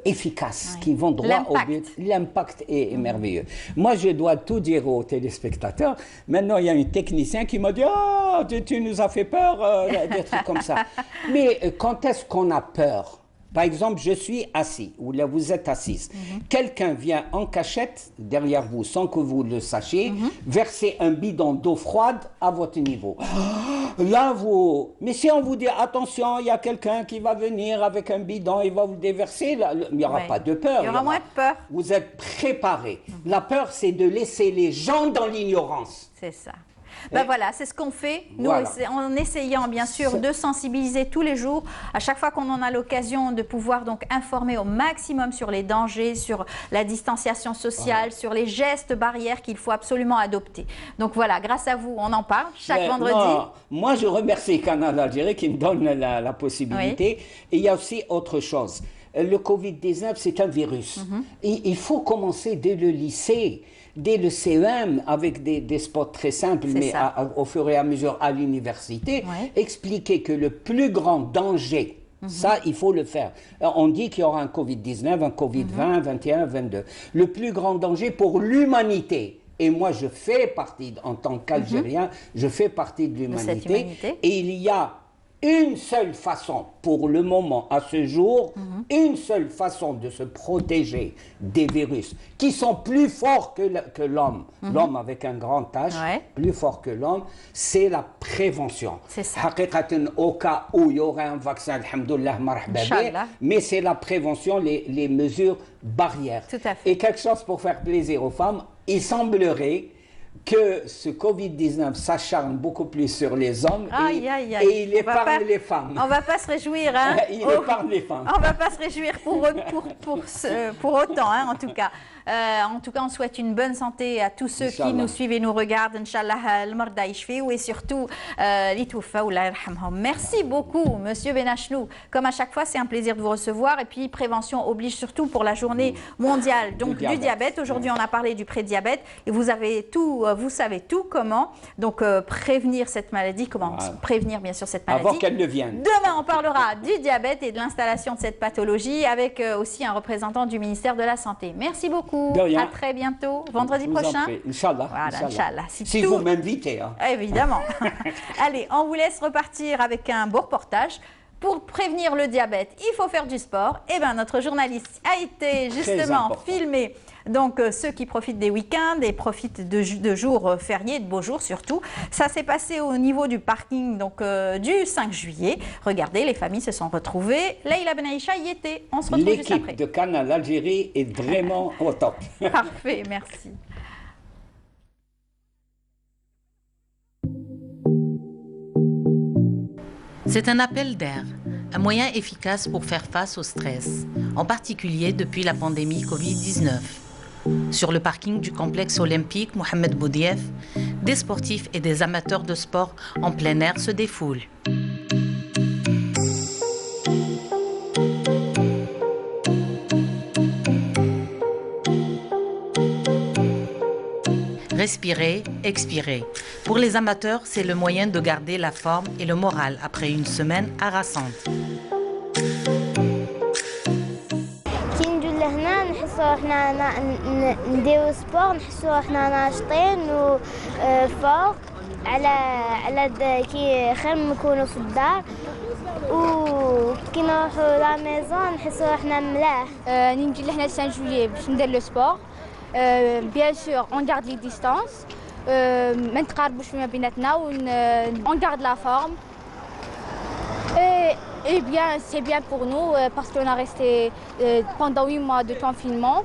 S6: efficaces, qui vont droit au but. L'impact est merveilleux. Moi, je dois tout dire aux téléspectateurs. Maintenant, il y a un technicien qui m'a dit « Ah, tu nous as fait peur des trucs comme ça. » Mais quand est-ce qu'on a peur? Par exemple, je suis assis, ou là vous êtes assise. Quelqu'un vient en cachette derrière vous, sans que vous le sachiez, verser un bidon d'eau froide à votre niveau. Là, vous... Mais si on vous dit, attention, il y a quelqu'un qui va venir avec un bidon, il va vous déverser, là, il n'y aura pas de peur.
S2: Il y aura moins de peur.
S6: Vous êtes préparé. La peur, c'est de laisser les gens dans l'ignorance.
S2: C'est ça. Ben voilà, c'est ce qu'on fait, nous, en essayant bien sûr de sensibiliser tous les jours, à chaque fois qu'on en a l'occasion de pouvoir donc informer au maximum sur les dangers, sur la distanciation sociale, sur les gestes barrières qu'il faut absolument adopter. Donc voilà, grâce à vous, on en parle chaque vendredi.
S6: Non, moi, je remercie Canal Algérie qui me donne la possibilité. Et il y a aussi autre chose. Le Covid-19, c'est un virus. Il faut commencer dès le lycée. Dès le CEM, avec des spots très simples, mais au fur et à mesure à l'université, expliquer que le plus grand danger, ça, il faut le faire. Alors, on dit qu'il y aura un Covid-19, un Covid-20, 21, 22. Le plus grand danger pour l'humanité. Et moi, je fais partie, en tant qu'Algérien, je fais partie de l'humanité. Et il y a une seule façon, pour le moment, à ce jour, une seule façon de se protéger des virus qui sont plus forts que l'homme. L'homme avec un grand H, plus fort que l'homme, c'est la prévention.
S2: C'est ça.
S6: Au cas où il y aurait un vaccin, alhamdoulilah, mais c'est la prévention, les mesures barrières.
S2: Tout à fait.
S6: Et quelque chose pour faire plaisir aux femmes, il semblerait que ce Covid-19 s'acharne beaucoup plus sur les hommes et il épargne les femmes.
S2: On ne va pas se réjouir. Hein,
S6: il épargne les femmes.
S2: On ne va pas se réjouir pour autant, hein, en tout cas. On souhaite une bonne santé à tous ceux qui nous suivent et nous regardent. Inch'Allah, le-marda yishfiou et surtout, l'itoufa ou la yarhamhum. Merci beaucoup, Monsieur Benachnou. Comme à chaque fois, c'est un plaisir de vous recevoir. Et puis, prévention oblige surtout pour la journée mondiale donc, du diabète. Aujourd'hui, on a parlé du prédiabète. Et vous savez tout comment donc, prévenir cette maladie, comment prévenir bien sûr cette maladie.
S6: Avant qu'elle ne vienne.
S2: Demain, on parlera du diabète et de l'installation de cette pathologie avec aussi un représentant du ministère de la Santé. Merci beaucoup. beaucoup.
S6: De rien.
S2: À très bientôt, vendredi
S6: Je vous en
S2: prochain.
S6: prie. Inch'Allah.
S2: Voilà, Inch'Allah.
S6: Si vous m'invitez. Hein.
S2: Évidemment. Allez, on vous laisse repartir avec un beau reportage. Pour prévenir le diabète, il faut faire du sport. Eh bien, notre journaliste a été justement filmé. Donc, ceux qui profitent des week-ends et profitent de jours fériés, de beaux jours surtout. Ça s'est passé au niveau du parking donc, du 5 juillet. Regardez, les familles se sont retrouvées. Leïla Benaïcha y était. On se retrouve juste après.
S6: L'équipe de Canal Algérie est vraiment au top.
S2: Parfait, merci.
S7: C'est un appel d'air, un moyen efficace pour faire face au stress, en particulier depuis la pandémie Covid-19. Sur le parking du complexe olympique Mohamed Boudiaf, des sportifs et des amateurs de sport en plein air se défoulent. Respirer, expirer. Pour les amateurs, c'est le moyen de garder la forme et le moral après une semaine harassante.
S8: كي نجو لهنا نحسو احنا نديرو سبور نحسو احنا ناشطين وفوق على كي خير نكونوا في الدار وكي نروحو لا ميزون نحسو احنا ملاح.
S9: نجي لهنا 5 جويي باش ندير لو سبور. Bien sûr, on garde les distances, ما نتقاربوش ما بيناتنا on garde la forme. Et bien, c'est bien pour nous parce qu'on a resté pendant 8 mois de confinement.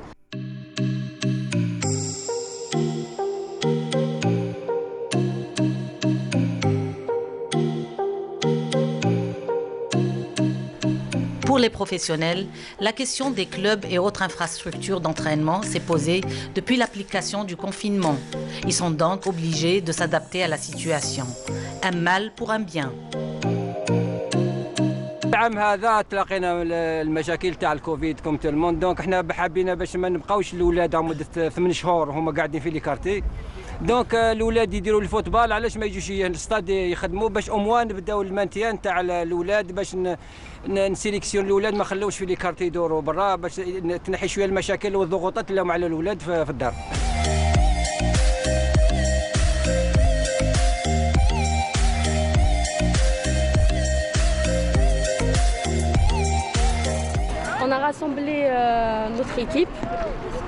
S7: Pour les professionnels, la question des clubs et autres infrastructures d'entraînement s'est posée depuis l'application du confinement. Ils sont donc obligés de s'adapter à la situation. Un mal pour un bien.
S10: العام هذا تلاقينا المشاكل تاع الكوفيد كوم تو الموند دونك احنا حابين باش ما نبقاوش الاولاد مده 8 شهور هما قاعدين في لي كارتي دونك الاولاد يديروا الفوتبال علاش ما يجوش للستاد يخدموا باش اموان نبداو المانتيان تاع الاولاد باش نسيليكسيون الاولاد ما خلوش في لي كارتي يدوروا برا باش تنحي شويه المشاكل والضغوطات اللي هم على الاولاد في الدار.
S5: On a rassemblé notre équipe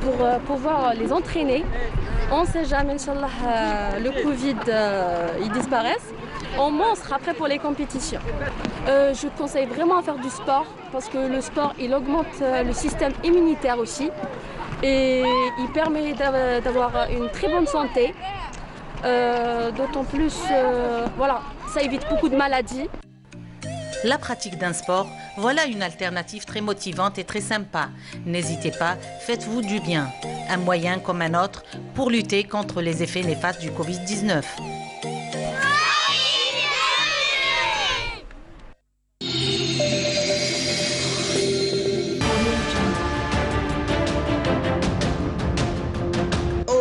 S5: pour pouvoir les entraîner. On ne sait jamais, Inch'Allah, le Covid il disparaisse. Au moins, on sera prêt pour les compétitions. Je conseille vraiment à faire du sport parce que le sport, il augmente le système immunitaire aussi et il permet d'avoir une très bonne santé. D'autant plus, voilà, ça évite beaucoup de maladies.
S7: La pratique d'un sport, voilà une alternative très motivante et très sympa. N'hésitez pas, faites-vous du bien. Un moyen comme un autre pour lutter contre les effets néfastes du Covid-19.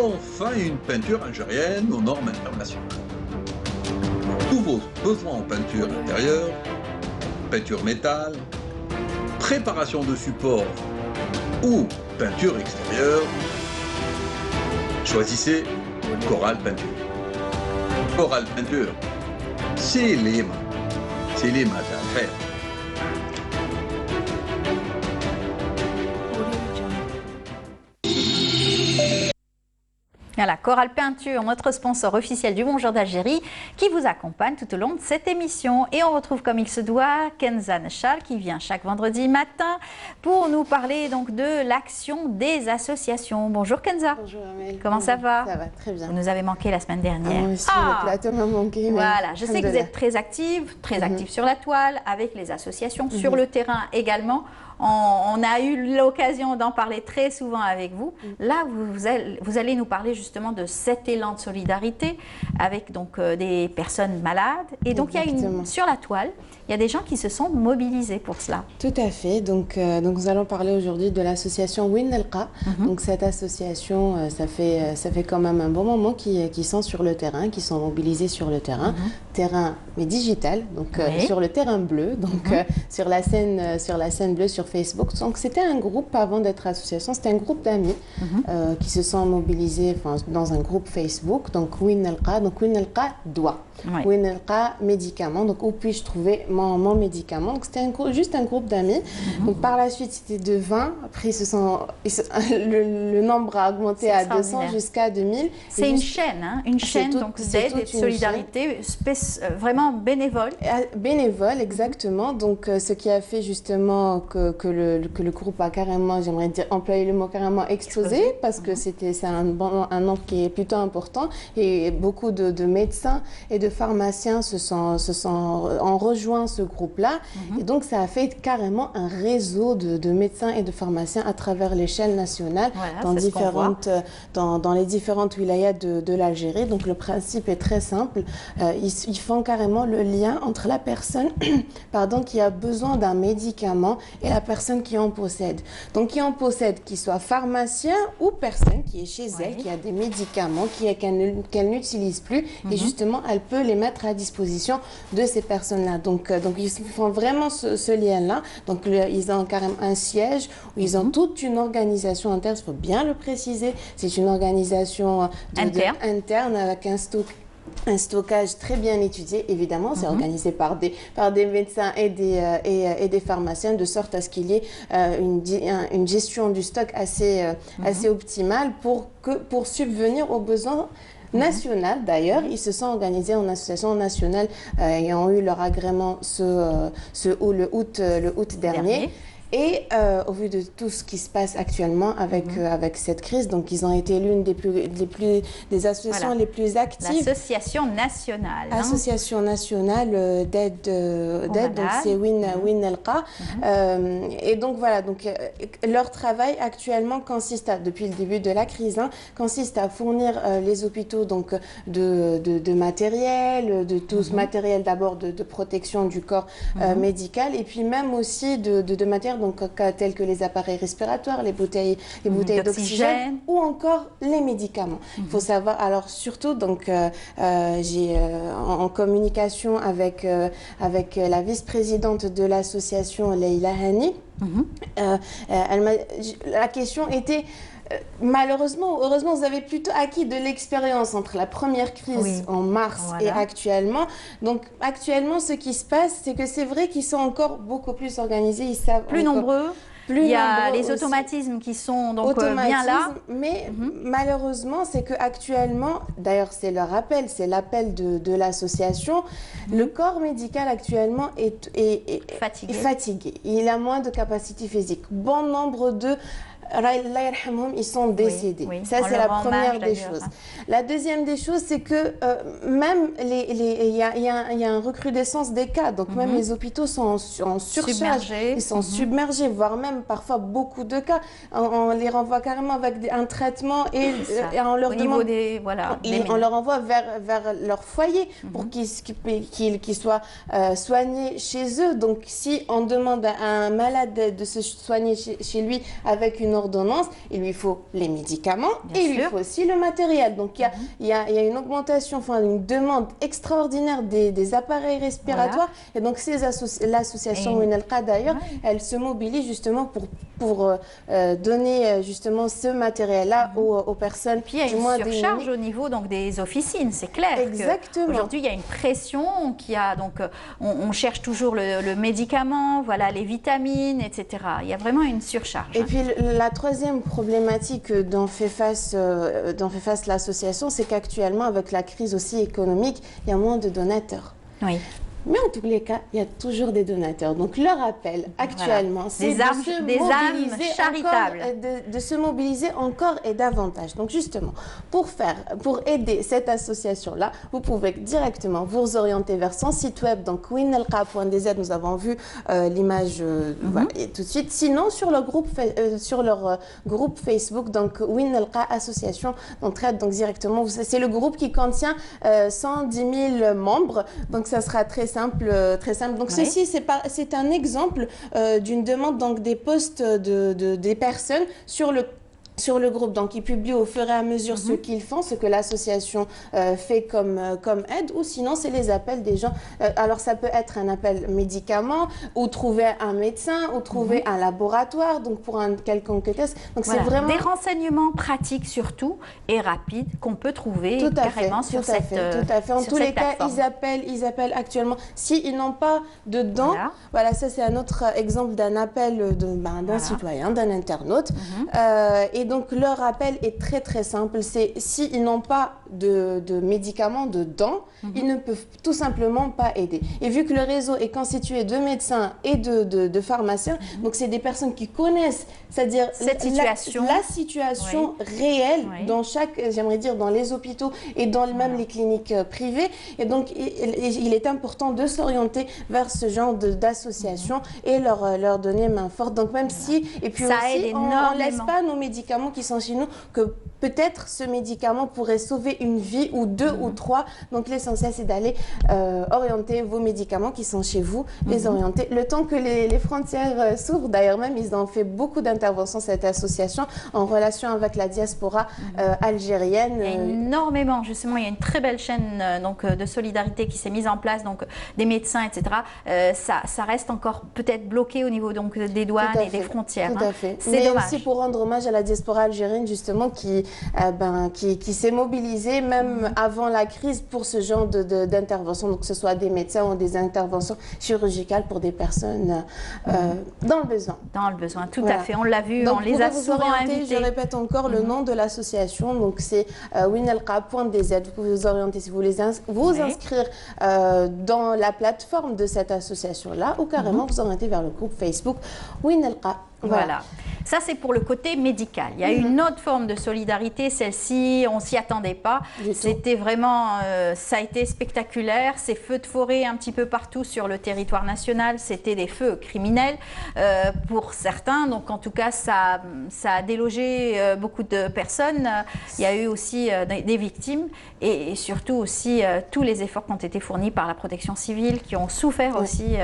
S11: Enfin, une peinture algérienne aux normes internationales. Tous vos besoins en peinture intérieure, peinture métal, préparation de support ou peinture extérieure, choisissez Coral Peinture. Coral Peinture, c'est les maths à faire.
S2: Voilà, Coral Peinture, notre sponsor officiel du Bonjour d'Algérie, qui vous accompagne tout au long de cette émission. Et on retrouve comme il se doit Kenza Nechal qui vient chaque vendredi matin pour nous parler donc de l'action des associations. Bonjour Kenza.
S12: Bonjour Amel.
S2: Comment ça va?
S12: Ça va très bien.
S2: Vous nous avez manqué la semaine dernière.
S12: Moi aussi, le plateau m'a manqué.
S2: Voilà, je sais que vous êtes très active sur la toile, avec les associations, sur le terrain également. On a eu l'occasion d'en parler très souvent avec vous. Là, vous allez nous parler justement de cet élan de solidarité avec donc des personnes malades. Et donc, sur la toile, il y a des gens qui se sont mobilisés pour cela.
S12: Tout à fait. Donc nous allons parler aujourd'hui de l'association Win Nelqa. Donc cette association, ça fait quand même un bon moment qu'ils sont sur le terrain, qu'ils sont mobilisés sur le terrain. terrain mais digital, donc sur le terrain bleu, donc sur la scène bleue sur Facebook. Donc c'était un groupe avant d'être association, c'était un groupe d'amis qui se sont mobilisés dans un groupe Facebook. Donc Win Nelqa, doigt. Win Nelqa médicament. Donc où puis-je trouver mon médicament? Donc c'était juste un groupe d'amis. Donc par la suite c'était de 20. Après le nombre a augmenté à 200 jusqu'à 2000.
S2: C'est une chaîne, hein, une chaîne donc d'aide et de solidarité vraiment bénévole.
S12: Bénévole, exactement. Donc ce qui a fait justement que le groupe a carrément, j'aimerais dire, employer le mot carrément explosé, parce que c'est un nombre qui est plutôt important, et beaucoup de médecins et de pharmaciens ont rejoint ce groupe-là. Et donc ça a fait carrément un réseau de médecins et de pharmaciens à travers l'échelle nationale, dans les différentes wilayas de l'Algérie. Donc le principe est très simple. Ils font carrément le lien entre la personne qui a besoin d'un médicament et la personne qui en possède. Donc qui en possède, qu'il soit pharmacien ou personne qui est chez elle, qui a des médicaments qu'elle n'utilise plus, et justement elle peut les mettre à disposition de ces personnes-là. Donc ils font vraiment ce lien-là. Donc ils ont carrément un siège où ils ont toute une organisation interne, il faut bien le préciser. C'est une organisation interne avec un stockage très bien étudié, évidemment. C'est organisé par des médecins et des pharmaciens, de sorte à ce qu'il y ait une gestion du stock assez optimale pour subvenir aux besoins national. D'ailleurs, ils se sont organisés en association nationale et ont eu leur agrément le août dernier. Et au vu de tout ce qui se passe actuellement avec cette crise, donc ils ont été l'une des associations les plus actives.
S2: L'association nationale.
S12: Association nationale d'aide, donc c'est Win Nelqa. Et donc voilà, leur travail actuellement consiste depuis le début de la crise, consiste à fournir les hôpitaux donc de matériel, de tout ce matériel d'abord de protection du corps médical, et puis même aussi de matériel donc tels que les appareils respiratoires, les bouteilles d'oxygène ou encore les médicaments. Il faut savoir, alors surtout, donc j'ai en communication avec la vice-présidente de l'association, Leïla Hani, la question était... malheureusement, heureusement, vous avez plutôt acquis de l'expérience entre la première crise en mars et actuellement. Donc actuellement, ce qui se passe, c'est que c'est vrai qu'ils sont encore beaucoup plus organisés, ils savent
S2: plus nombreux. Il y a les automatismes qui sont donc bien là.
S12: Mais malheureusement, c'est qu'actuellement, d'ailleurs c'est leur appel, c'est l'appel de l'association, le corps médical actuellement est fatigué. Il a moins de capacité physique. Bon nombre de... ils sont décédés. Ça, c'est la première des choses. La deuxième des choses, c'est que même il y a une recrudescence des cas. Donc, même les hôpitaux sont en surcharge. Ils sont submergés, voire même parfois beaucoup de cas. On les renvoie carrément avec un traitement et on leur demande... on leur envoie vers leur foyer pour qu'ils soient soignés chez eux. Donc, si on demande à un malade de se soigner chez lui avec une ordonnance, il lui faut les médicaments et il lui faut aussi le matériel. Donc il y a une augmentation, une demande extraordinaire des appareils respiratoires. Et donc l'association Win Nelqa d'ailleurs, elle se mobilise justement pour donner justement ce matériel-là aux personnes.
S2: Puis il y a une surcharge au niveau donc des officines, c'est clair.
S12: Exactement.
S2: Aujourd'hui, il y a une pression on cherche toujours le médicament, voilà, les vitamines, etc. Il y a vraiment une surcharge.
S12: Et puis la troisième problématique dont fait face l'association, c'est qu'actuellement, avec la crise aussi économique, il y a moins de donateurs.
S2: Oui.
S12: Mais en tous les cas, il y a toujours des donateurs. Donc leur appel actuellement, c'est
S2: des âmes charitables,
S12: de se mobiliser encore et davantage. Donc justement, pour aider cette association-là, vous pouvez directement vous orienter vers son site web, donc winnelqa.dz. Nous avons vu l'image tout de suite. Sinon, sur leur groupe Facebook, donc Win Nelqa Association d'entraide, donc directement, c'est le groupe qui contient 110 000 membres. Donc ça sera très simple. Donc ceci, c'est un exemple d'une demande donc des postes des personnes sur le sur le groupe. Donc, ils publient au fur et à mesure ce qu'ils font, ce que l'association fait comme aide, ou sinon, c'est les appels des gens. Alors, ça peut être un appel médicament, ou trouver un médecin, ou trouver un laboratoire, donc pour un quelconque test. Donc,
S2: voilà,
S12: c'est vraiment...
S2: des renseignements pratiques surtout, et rapides, qu'on peut trouver carrément sur cette plateforme.
S12: Tout à fait. En tous les cas, ils appellent actuellement. S'ils n'ont pas de dents, voilà, ça c'est un autre exemple d'un appel d'un citoyen, d'un internaute. Et donc, leur appel est très très simple. C'est s'ils n'ont pas de médicaments, de dents, ils ne peuvent tout simplement pas aider. Et vu que le réseau est constitué de médecins et de pharmaciens, donc c'est des personnes qui connaissent, c'est-à-dire la situation réelle dans chaque, j'aimerais dire, dans les hôpitaux et dans même les cliniques privées. Et donc, il est important de s'orienter vers ce genre d'association et leur donner main forte. Donc, même si, et puis
S2: ça
S12: aussi, on ne laisse pas nos médicaments qui sont chez nous, que peut-être ce médicament pourrait sauver une vie ou deux ou trois. Donc, l'essentiel, c'est d'aller orienter vos médicaments qui sont chez vous, les orienter. Le temps que les frontières s'ouvrent, d'ailleurs même, ils ont fait beaucoup d'interventions, cette association, en relation avec la diaspora algérienne.
S2: Il y a énormément, justement, il y a une très belle chaîne de solidarité qui s'est mise en place, donc des médecins, etc. Ça reste encore peut-être bloqué au niveau donc, des douanes et des frontières.
S12: Tout à fait.
S2: C'est dommage.
S12: Aussi pour rendre hommage à la diaspora algérienne, justement, qui s'est mobilisée même avant la crise pour ce genre d'intervention, donc que ce soit des médecins ou des interventions chirurgicales pour des personnes dans le besoin.
S2: Dans le besoin, tout à fait. On l'a vu,
S12: donc,
S2: on les a souvent invités.
S12: Je répète encore le nom de l'association, donc c'est winelqa.dz. Vous pouvez vous orienter si vous voulez vous inscrire dans la plateforme de cette association-là, ou carrément vous orienter vers le groupe Facebook Winelqa.
S2: Voilà. Ça, c'est pour le côté médical. Il y a une autre forme de solidarité. Celle-ci, on ne s'y attendait pas. C'était vraiment, ça a été spectaculaire. Ces feux de forêt un petit peu partout sur le territoire national, c'était des feux criminels pour certains. Donc, en tout cas, ça a délogé beaucoup de personnes. Il y a eu aussi des victimes et surtout aussi tous les efforts qui ont été fournis par la protection civile, qui ont souffert aussi.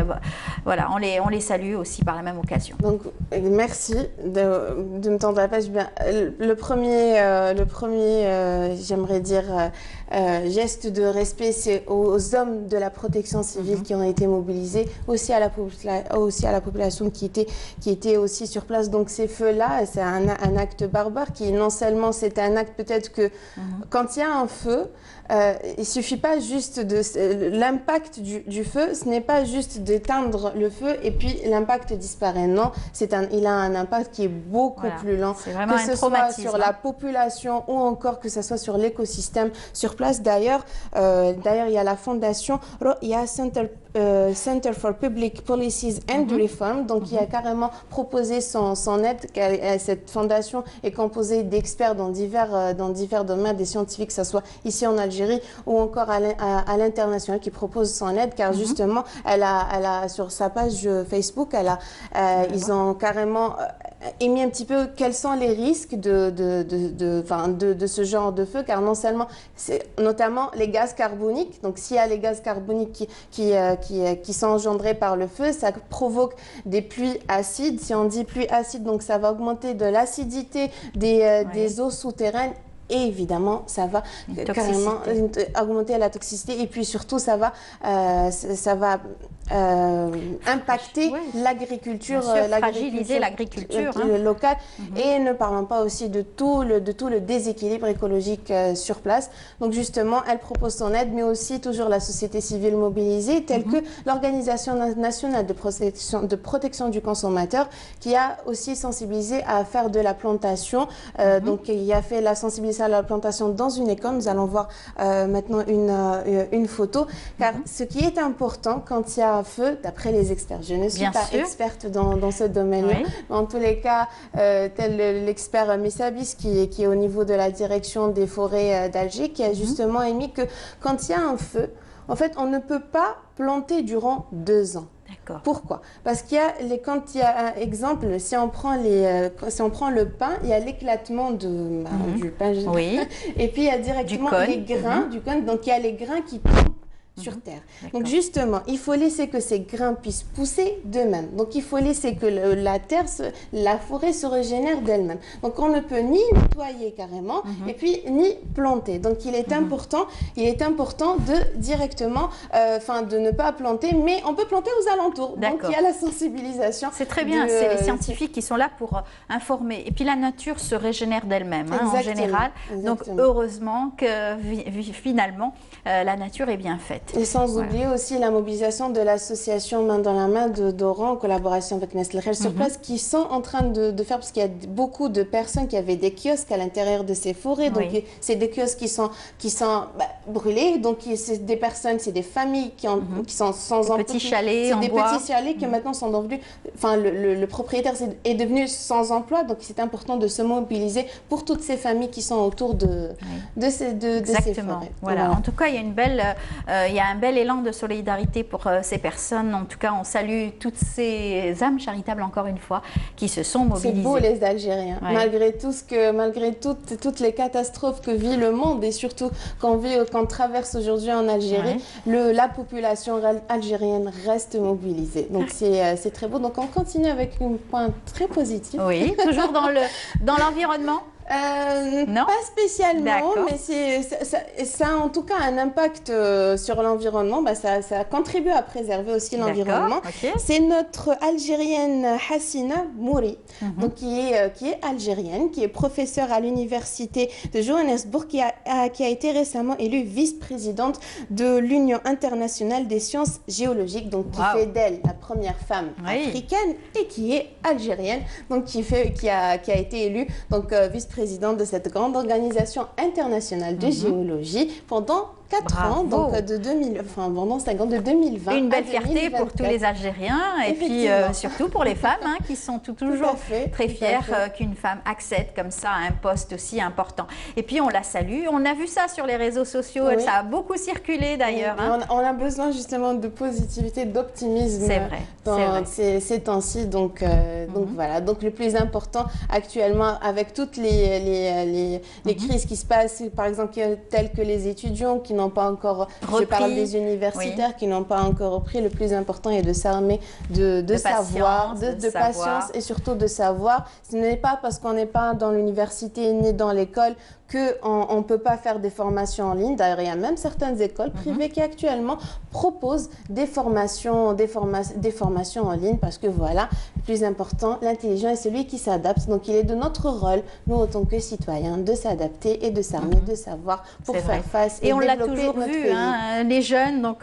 S2: Voilà, on les salue aussi par la même occasion.
S12: Donc, merci de me tendre la page. Le premier j'aimerais dire, geste de respect, c'est aux hommes de la protection civile qui ont été mobilisés, aussi à la population qui était aussi sur place. Donc ces feux-là, c'est un acte barbare qui, non seulement c'est un acte peut-être que quand il y a un feu, il ne suffit pas juste de... L'impact du feu, ce n'est pas juste d'éteindre le feu et puis l'impact disparaît. Non, il a un impact qui est beaucoup plus lent.
S2: C'est vraiment
S12: que ce soit sur la population ou encore que ce soit sur l'écosystème sur place. D'ailleurs, il y a la fondation Ru'ya Center for Public Policies and Reform, donc qui a carrément proposé son aide. Cette fondation est composée d'experts dans divers domaines, des scientifiques, que ce soit ici en Algérie ou encore à l'international, qui propose son aide, car justement, elle a sur sa page Facebook, ils ont carrément émis un petit peu quels sont les risques de ce genre de feu, car non seulement, notamment les gaz carboniques, donc s'il y a les gaz carboniques qui sont engendrés par le feu, ça provoque des pluies acides. Si on dit pluie acide, donc ça va augmenter de l'acidité des eaux souterraines. Et évidemment, ça va carrément augmenter la toxicité. Et puis surtout, ça va impacter l'agriculture,
S2: fragiliser l'agriculture
S12: locale. Et ne parlons pas aussi de tout le déséquilibre écologique sur place. Donc justement, elle propose son aide, mais aussi toujours la société civile mobilisée, telle que l'Organisation nationale de protection du consommateur, qui a aussi sensibilisé à faire de la plantation. Donc il a fait la sensibilisation à la plantation dans une école. Nous allons voir maintenant une photo, car ce qui est important quand il y a un feu, d'après les experts, je ne suis pas experte dans ce domaine-là, mais en tous les cas, tel l'expert Messabis qui est au niveau de la direction des forêts d'Alger, qui a justement émis que quand il y a un feu, en fait, on ne peut pas planter durant 2 ans. Pourquoi? Parce qu'il y a quand il y a un exemple, si on prend le pain, il y a l'éclatement du pain, et puis il y a directement les grains du cône. Donc il y a les grains qui tombent sur terre. Donc justement, il faut laisser que ces grains puissent pousser d'eux-mêmes. Donc il faut laisser que la terre, la forêt se régénère d'elle-même. Donc on ne peut ni nettoyer carrément et puis ni planter. Donc il est important de directement, de ne pas planter, mais on peut planter aux alentours. Donc il y a la sensibilisation.
S2: C'est très bien, c'est les scientifiques qui sont là pour informer. Et puis la nature se régénère d'elle-même en général. Donc heureusement que finalement la nature est bien faite.
S12: Et sans oublier aussi la mobilisation de l'association Main dans la Main d'Oran en collaboration avec Nestlé sur place qui sont en train de faire, parce qu'il y a beaucoup de personnes qui avaient des kiosques à l'intérieur de ces forêts. Donc c'est des kiosques qui sont brûlés. Donc c'est des personnes, c'est des familles qui sont sans emploi.
S2: Petits chalets en bois.
S12: Petits chalets qui maintenant sont devenus, le propriétaire est devenu sans emploi. Donc c'est important de se mobiliser pour toutes ces familles qui sont autour de ces forêts.
S2: Voilà. En tout cas, il y a un bel élan de solidarité pour ces personnes. En tout cas, on salue toutes ces âmes charitables, encore une fois, qui se sont mobilisées.
S12: C'est beau, les Algériens. Malgré toutes les catastrophes que vit le monde et surtout qu'on traverse aujourd'hui en Algérie, la population algérienne reste mobilisée. Donc c'est très beau. Donc on continue avec un point très positif.
S2: Oui, toujours dans l'environnement.
S12: Non, pas spécialement, mais ça a en tout cas un impact sur l'environnement. Ça contribue à préserver aussi l'environnement. C'est notre Algérienne Hassina Mouri, donc qui est algérienne, qui est professeure à l'université de Johannesburg, qui a été récemment élue vice-présidente de l'Union internationale des sciences géologiques, donc qui fait d'elle la première femme africaine et qui est algérienne, donc qui a été élue donc vice-présidente de cette grande organisation internationale de géologie pendant 4 ans, donc pendant 5 ans, de 2020
S2: Une belle fierté pour tous les Algériens et puis surtout pour les femmes qui sont toujours très fières qu'une femme accède comme ça à un poste aussi important. Et puis on la salue, on a vu ça sur les réseaux sociaux, ça a beaucoup circulé d'ailleurs.
S12: On a besoin justement de positivité, d'optimisme dans ces temps-ci. Donc voilà, donc le plus important actuellement avec toutes les crises qui se passent, par exemple telles que les étudiants qui n'ont pas encore, je parle des universitaires qui n'ont pas encore repris, le plus important est de s'armer de savoir, de patience et surtout de savoir. Ce n'est pas parce qu'on n'est pas dans l'université ni dans l'école qu'on ne peut pas faire des formations en ligne. D'ailleurs, il y a même certaines écoles privées qui actuellement proposent des formations en ligne parce que voilà, le plus important, l'intelligent est celui qui s'adapte. Donc, il est de notre rôle, nous, en tant que citoyens, de s'adapter et de s'armer de savoir pour faire face et
S2: on l'a
S12: développer
S2: toujours
S12: notre
S2: vu,
S12: pays.
S2: Les jeunes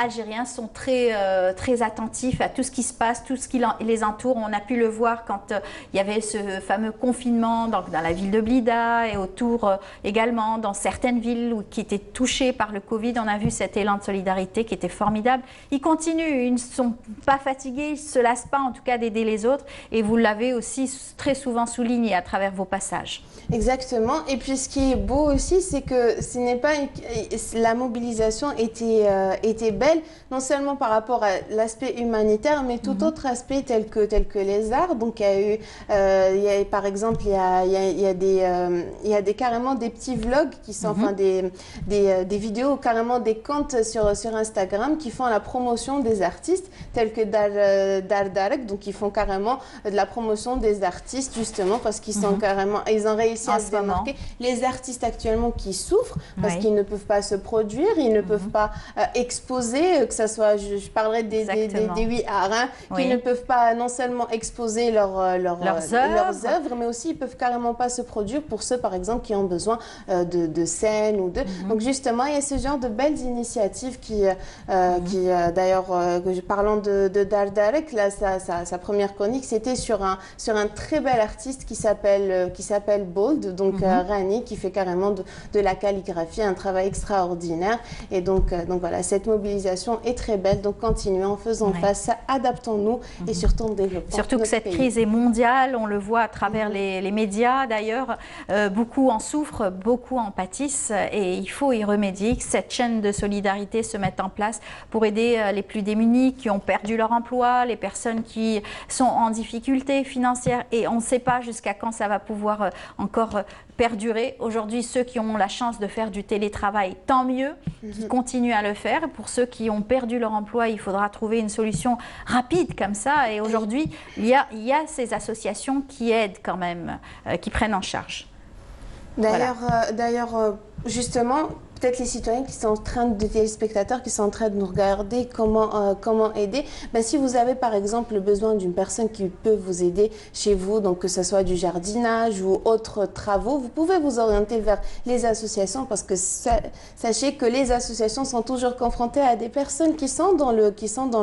S2: algériens sont très attentifs à tout ce qui se passe, tout ce qui les entoure. On a pu le voir quand il y avait ce fameux confinement dans la ville de Blida et autour également dans certaines villes qui étaient touchées par le Covid. On a vu cet élan de solidarité qui était formidable. Ils continuent, ils ne sont pas fatigués, ils ne se lassent pas en tout cas d'aider les autres et vous l'avez aussi très souvent souligné à travers vos passages.
S12: Exactement. Et puis ce qui est beau aussi, c'est que ce n'est pas la mobilisation était belle, non seulement par rapport à l'aspect humanitaire, mais tout autre aspect tel que les arts. Donc il y a par exemple il y a carrément des petits vlogs qui sont des vidéos, carrément des comptes sur Instagram qui font la promotion des artistes tels que Dardarek, donc ils font carrément de la promotion des artistes justement parce qu'ils sont ils ont réussi à se démarquer. Les artistes actuellement qui souffrent parce qu'ils ne peuvent pas se produire, ils ne peuvent pas exposer, que ce soit, je parlerai des 8 arts, qui ne peuvent pas non seulement exposer leurs œuvres, mais aussi ils peuvent carrément pas se produire pour ceux par exemple qui ont besoin de scènes ou de... Donc justement, il y a ce genre de belles initiatives qui d'ailleurs, parlant de Dardarek, là, sa première chronique, c'était sur un très bel artiste qui s'appelle Bold, donc Rani, qui fait carrément de la calligraphie, un travail extraordinaire. Et donc voilà, cette mobilisation est très belle. Donc continuons, faisons face, adaptons-nous et surtout développons
S2: Surtout que cette
S12: pays.
S2: crise est mondiale, on le voit à travers les médias d'ailleurs, beaucoup en souffrent, beaucoup en pâtissent et il faut y remédier, que cette chaîne de solidarité se mette en place pour aider les plus démunis qui ont perdu leur emploi, les personnes qui sont en difficulté financière et on ne sait pas jusqu'à quand ça va pouvoir encore perdurer. Aujourd'hui, ceux qui ont la chance de faire du télétravail, tant mieux, qui continuent à le faire. Pour ceux qui ont perdu leur emploi, il faudra trouver une solution rapide comme ça. Et aujourd'hui, il y a ces associations qui aident quand même, qui prennent en charge.
S12: D'ailleurs, justement, peut-être les citoyens qui sont en train de, téléspectateurs qui sont en train de nous regarder comment aider. Ben, si vous avez par exemple le besoin d'une personne qui peut vous aider chez vous, donc que ce soit du jardinage ou autres travaux, vous pouvez vous orienter vers les associations parce que sachez que les associations sont toujours confrontées à des personnes qui sont dans le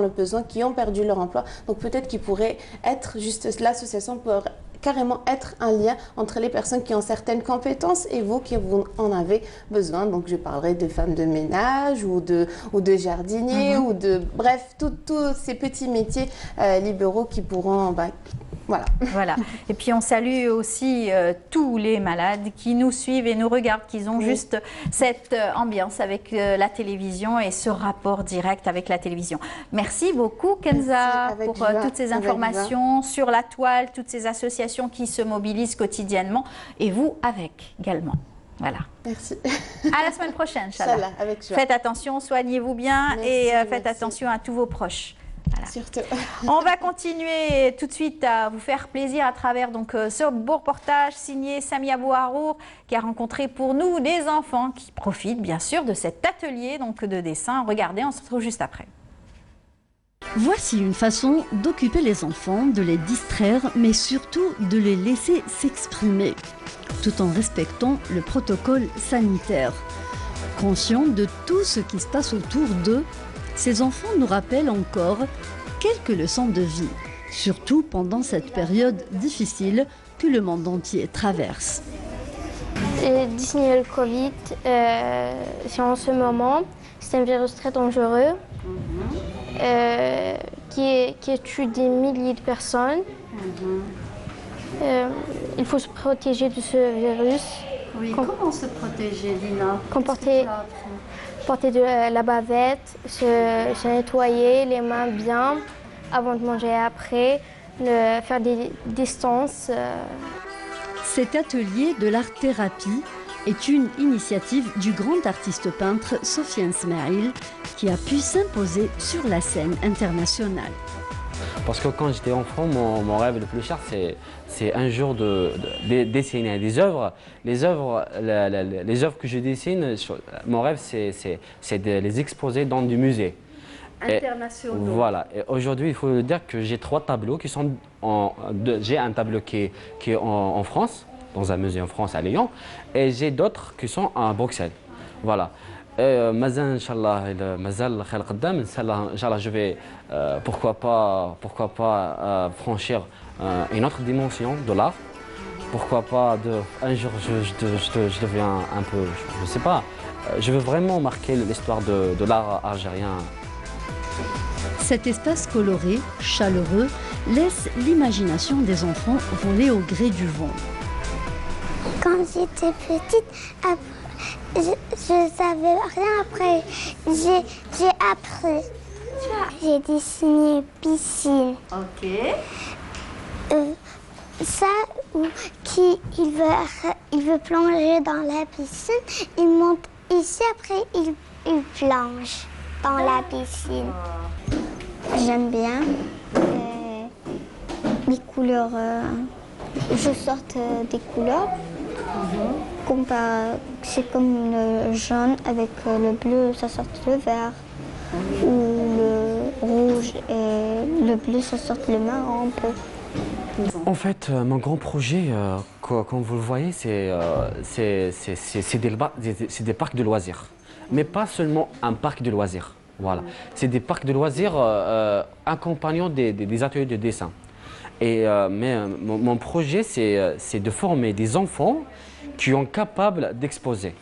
S12: besoin, qui ont perdu leur emploi. Donc peut-être qu'il pourrait être juste l'association pour carrément être un lien entre les personnes qui ont certaines compétences et vous qui vous en avez besoin. Donc je parlerai de femmes de ménage ou de jardiniers ou de bref tous ces petits métiers libéraux qui pourront voilà.
S2: Et puis on salue aussi tous les malades qui nous suivent et nous regardent, qui ont juste cette ambiance avec la télévision et ce rapport direct avec la télévision. Merci beaucoup Kenza pour toutes ces informations sur la toile, toutes ces associations qui se mobilisent quotidiennement et vous avec également. Voilà.
S12: Merci.
S2: À la semaine prochaine, Inch'Allah.
S12: Avec joie.
S2: Faites attention, soignez-vous bien et faites attention à tous vos proches. Voilà.
S12: Surtout.
S2: On va continuer tout de suite à vous faire plaisir à travers ce beau reportage signé Samia Bouharour qui a rencontré pour nous des enfants qui profitent bien sûr de cet atelier de dessin. Regardez, on se retrouve juste après.
S13: Voici une façon d'occuper les enfants, de les distraire, mais surtout de les laisser s'exprimer, tout en respectant le protocole sanitaire. Conscients de tout ce qui se passe autour d'eux, ces enfants nous rappellent encore quelques leçons de vie, surtout pendant cette période difficile que le monde entier traverse.
S8: Disney, le Covid, c'est en ce moment, c'est un virus très dangereux qui tue des milliers de personnes. Il faut se protéger de ce virus.
S13: Oui, comment se protéger, Lina?
S8: Porter de la bavette, se nettoyer les mains bien avant de manger et après, faire des distances.
S13: Cet atelier de l'art-thérapie est une initiative du grand artiste peintre Sofiane Smaïl qui a pu s'imposer sur la scène internationale.
S14: Parce que quand j'étais enfant, mon rêve le plus cher, c'est un jour de dessiner des œuvres. Les œuvres que je dessine, mon rêve, c'est de les exposer dans des musées.
S13: Internationaux.
S14: Voilà. Et aujourd'hui, il faut dire que j'ai 3 tableaux qui sont j'ai un tableau qui est en France, dans un musée en France à Lyon, et j'ai d'autres qui sont à Bruxelles. Voilà. Mazal, Inch'Allah, Mazal, Inch'Allah, je vais, pourquoi pas franchir une autre dimension de l'art. Pourquoi pas, un jour, je deviens un peu, je ne sais pas, je veux vraiment marquer l'histoire de l'art algérien.
S13: Cet espace coloré, chaleureux, laisse l'imagination des enfants voler au gré du vent.
S8: Quand j'étais petite, je savais rien après. J'ai appris. J'ai dessiné piscine.
S2: Ok.
S8: Ça, il veut plonger dans la piscine, il monte ici, après il plonge dans la piscine. J'aime bien les couleurs. Je sorte des couleurs. C'est comme le jaune avec le bleu, ça sort le vert. Ou le rouge et le bleu, ça sort le marron un peu.
S14: En fait, mon grand projet, comme vous le voyez, c'est des parcs de loisirs. Mais pas seulement un parc de loisirs. Voilà. C'est des parcs de loisirs accompagnant des ateliers de dessin. Mais mon projet, c'est de former des enfants qui sont capables d'exposer.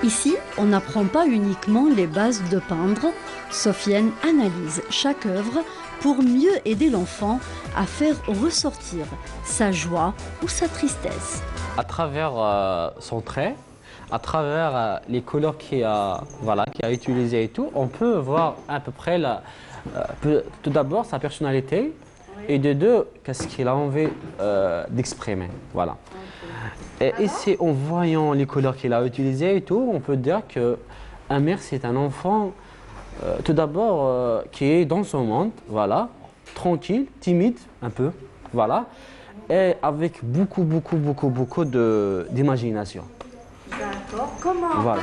S13: Ici, on n'apprend pas uniquement les bases de peindre. Sofiane analyse chaque œuvre pour mieux aider l'enfant à faire ressortir sa joie ou sa tristesse.
S14: À travers son trait, à travers les couleurs qu'il a utilisées et tout, on peut voir à peu près tout d'abord sa personnalité et de deux, qu'est-ce qu'il a envie d'exprimer. Voilà. Et ici, en voyant les couleurs qu'il a utilisées et tout, on peut dire que Amir, c'est un enfant, tout d'abord, qui est dans son monde, voilà, tranquille, timide, un peu, voilà, et avec beaucoup d'imagination.
S2: D'accord. Comment?
S14: Voilà.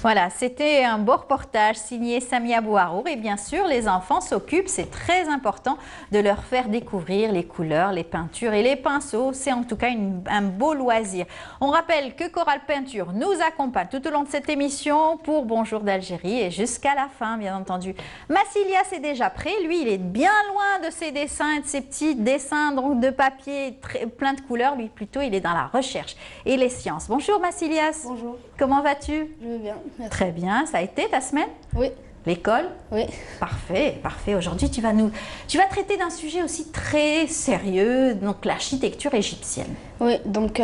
S2: Voilà, c'était un beau reportage signé Samia Bouharour et bien sûr les enfants s'occupent, c'est très important de leur faire découvrir les couleurs, les peintures et les pinceaux, c'est en tout cas un beau loisir. On rappelle que Coral Peinture nous accompagne tout au long de cette émission pour Bonjour d'Algérie et jusqu'à la fin bien entendu. Massilias est déjà prêt, lui il est bien loin de ses dessins et de ses petits dessins donc de papier plein de couleurs, lui plutôt il est dans la recherche et les sciences. Bonjour Massilias.
S15: Bonjour.
S2: Comment vas-tu?
S15: Je vais bien. Merci.
S2: Très bien, ça a été ta semaine?
S15: Oui.
S2: L'école?
S15: Oui.
S2: Parfait, parfait. Aujourd'hui, tu vas traiter d'un sujet aussi très sérieux, donc l'architecture égyptienne.
S15: Oui, donc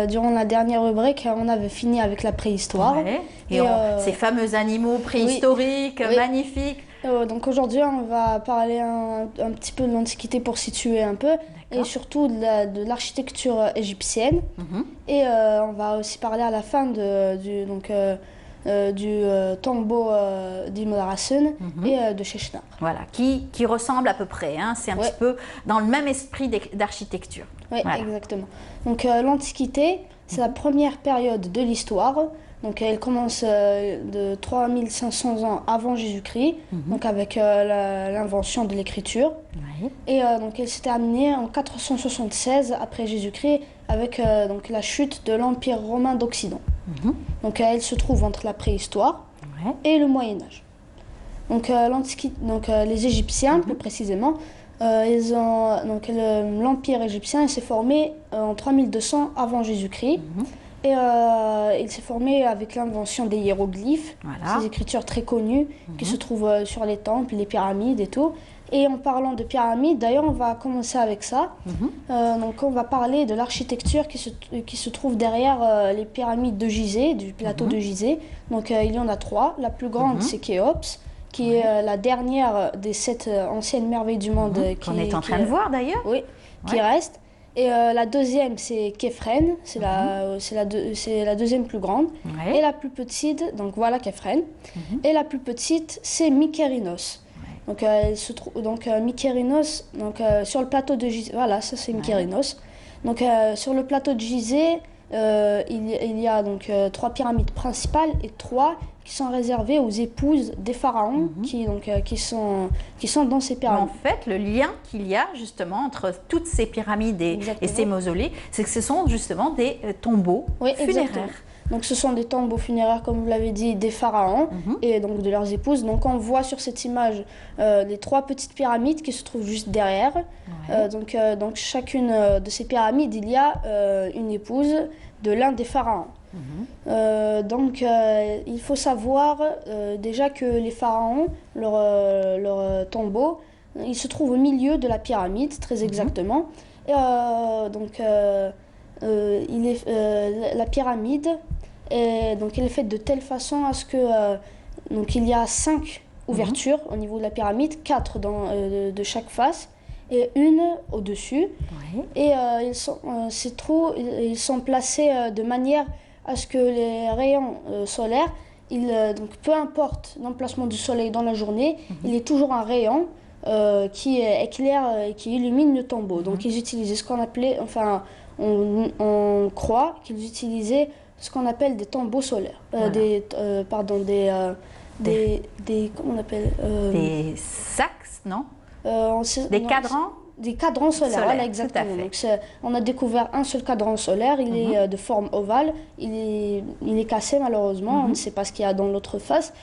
S15: durant la dernière rubrique, on avait fini avec la préhistoire.
S2: Ouais. Et ces fameux animaux préhistoriques,
S15: oui.
S2: magnifiques.
S15: Donc aujourd'hui, on va parler un petit peu de l'Antiquité pour situer un peu, et surtout de l'architecture égyptienne. Et on va aussi parler à la fin du tombeau d'Ibn Hassan et de Sheshnar.
S2: Voilà, qui ressemble à peu près, hein, c'est un petit peu dans le même esprit d'architecture.
S15: Oui,
S2: voilà.
S15: Exactement. Donc l'Antiquité, c'est la première période de l'histoire. Donc elle commence de 3500 ans avant Jésus-Christ, donc avec l'invention de l'écriture. Et donc elle s'est terminée en 476 après Jésus-Christ avec donc la chute de l'Empire romain d'Occident. Donc elle se trouve entre la préhistoire et le Moyen-Âge. Donc les Égyptiens, plus précisément, l'Empire égyptien s'est formé en 3200 avant Jésus-Christ. Et il s'est formé avec l'invention des hiéroglyphes, ces écritures très connues qui se trouvent sur les temples, les pyramides et tout. Et en parlant de pyramides, d'ailleurs, on va commencer avec ça. Donc, on va parler de l'architecture qui se trouve derrière les pyramides de Gizeh, du plateau de Gizeh. Donc, il y en a 3. La plus grande, c'est Khéops, qui est la dernière des 7 anciennes merveilles du monde.
S2: Qu'on est en train de voir d'ailleurs.
S15: Oui, qui reste. Et la deuxième, c'est Képhren, c'est la deuxième plus grande. Et la plus petite, donc voilà Képhren. Et la plus petite, c'est Mykérinos. Donc, Mykérinos, sur le plateau de Gizeh, voilà, ça c'est Mykérinos. Donc, sur le plateau de Gizeh, il y a donc 3 pyramides principales et 3 qui sont réservées aux épouses des pharaons qui sont dans ces pyramides.
S2: En fait, le lien qu'il y a justement entre toutes ces pyramides et ces mausolées, c'est que ce sont justement des tombeaux funéraires.
S15: Exactement. Donc ce sont des tombeaux funéraires, comme vous l'avez dit, des pharaons et donc de leurs épouses. Donc on voit sur cette image les 3 petites pyramides qui se trouvent juste derrière. Donc chacune de ces pyramides, il y a une épouse de l'un des pharaons. Il faut savoir déjà que les pharaons, leur tombeau, il se trouve au milieu de la pyramide, très exactement. Et la pyramide, elle est faite de telle façon à ce que il y a 5 ouvertures au niveau de la pyramide, 4 de chaque face et une au-dessus. Et ils sont placés de manière à ce que les rayons solaires, peu importe l'emplacement du soleil dans la journée, il est toujours un rayon qui éclaire et qui illumine le tombeau. Donc ils utilisaient ce qu'on appelait, on croit qu'ils utilisaient ce qu'on appelle des tombeaux solaires, comment on appelle
S2: des sacs, non?
S15: Des cadrans. Des cadrans solaires, voilà, exactement. Donc, on a découvert un seul cadran solaire, il est de forme ovale, il est cassé malheureusement, on ne sait pas ce qu'il y a dans l'autre face.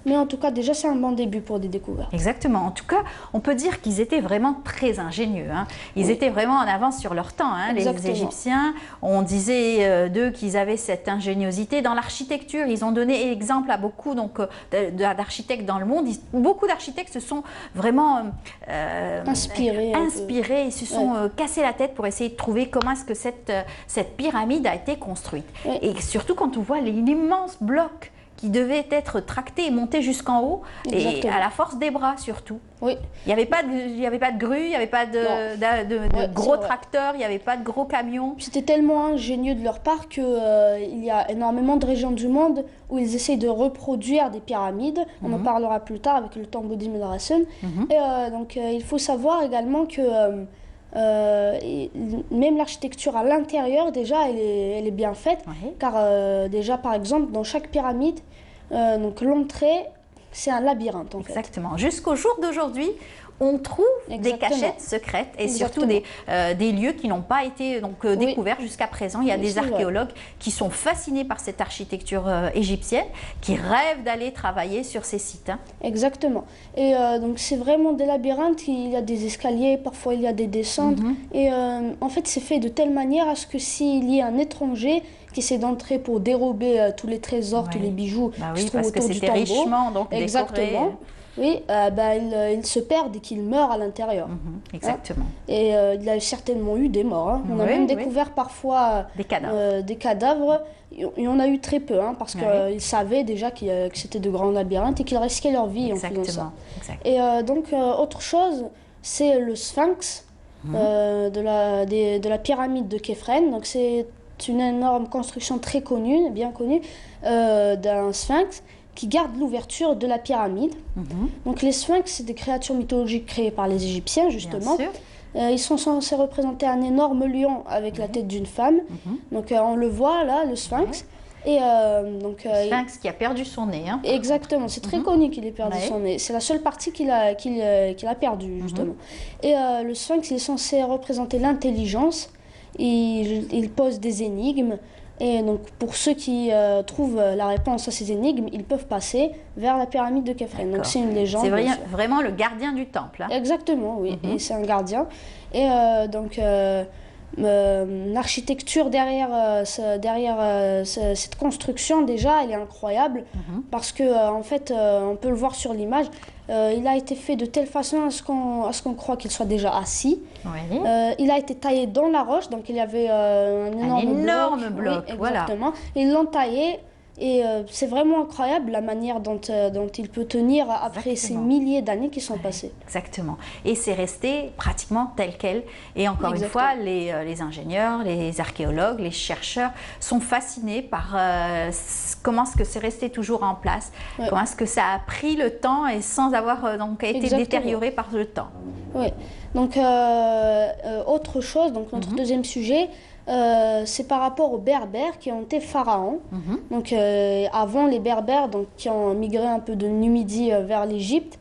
S15: Mais en tout cas, déjà, c'est un bon début pour des découvertes.
S2: Exactement. En tout cas, on peut dire qu'ils étaient vraiment très ingénieux. Hein. Ils étaient vraiment en avance sur leur temps. Hein. Les Égyptiens, on disait d'eux qu'ils avaient cette ingéniosité. Dans l'architecture, ils ont donné exemple à beaucoup d'architectes dans le monde. Beaucoup d'architectes se sont vraiment inspirés. Ils se sont cassés la tête pour essayer de trouver comment est-ce que cette pyramide a été construite. Et surtout quand on voit l'immense bloc qui devaient être tractés et montés jusqu'en haut, et à la force des bras surtout.
S15: Oui.
S2: Il n'y avait pas de grue, il n'y avait pas de gros tracteurs, il n'y avait pas de gros camions.
S15: C'était tellement ingénieux de leur part qu'il y a énormément de régions du monde où ils essayent de reproduire des pyramides. On en parlera plus tard avec le Tembo d'Imil-Rasen. Et donc il faut savoir également que même l'architecture à l'intérieur, déjà, elle est bien faite. Car déjà, par exemple, dans chaque pyramide, donc l'entrée, c'est un labyrinthe en fait.
S2: Exactement. Jusqu'au jour d'aujourd'hui, on trouve des cachettes secrètes et surtout des lieux qui n'ont pas été découverts jusqu'à présent. Il y a des archéologues qui sont fascinés par cette architecture égyptienne, qui rêvent d'aller travailler sur ces sites.
S15: Exactement. Et donc c'est vraiment des labyrinthes, il y a des escaliers, parfois il y a des descentes. Et en fait c'est fait de telle manière à ce que s'il y a un étranger qui essaie d'entrer pour dérober tous les trésors, tous les bijoux qui se trouvent autour du tombeau.
S2: Richement
S15: Exactement. Oui, il se perd dès qu'il meurt à l'intérieur.
S2: Exactement.
S15: Et il a certainement eu des morts. On a même découvert parfois des cadavres. Il y en a eu très peu, parce qu'ils savaient déjà que c'était de grands labyrinthes et qu'ils risquaient leur vie en faisant ça. Et donc, autre chose, c'est le sphinx de la pyramide de Képhren. Donc, c'est une énorme construction très connue, bien connue, d'un sphinx qui garde l'ouverture de la pyramide. Donc les sphinx, c'est des créatures mythologiques créées par les Égyptiens, justement. Ils sont censés représenter un énorme lion avec la tête d'une femme. Donc on le voit là, le sphinx. Et donc,
S2: le sphinx qui a perdu son nez.
S15: Exactement, c'est très connu qu'il ait perdu son nez. C'est la seule partie qu'il a perdue, justement. Et le sphinx, il est censé représenter l'intelligence. Il pose des énigmes. Et donc, pour ceux qui trouvent la réponse à ces énigmes, ils peuvent passer vers la pyramide de Képhren. Donc, c'est une légende.
S2: C'est vraiment le gardien du temple.
S15: Exactement, oui. Et c'est un gardien. Et donc, l'architecture derrière cette construction, déjà, elle est incroyable. Parce que, en fait, on peut le voir sur l'image. Il a été fait de telle façon à ce qu'on croit qu'il soit déjà assis. Il a été taillé dans la roche, donc il y avait un énorme bloc. Exactement. Ils l'ont taillé et c'est vraiment incroyable la manière dont il peut tenir après ces milliers d'années qui sont passées.
S2: Exactement. Et c'est resté pratiquement tel quel. Et encore une fois, les ingénieurs, les archéologues, les chercheurs sont fascinés par comment est-ce que c'est resté toujours en place, comment est-ce que ça a pris le temps et sans avoir été détérioré par le temps.
S15: Oui. Donc, autre chose, donc notre deuxième sujet, c'est par rapport aux Berbères qui ont été pharaons. Donc, avant les Berbères, donc, qui ont migré un peu de Numidie vers l'Égypte,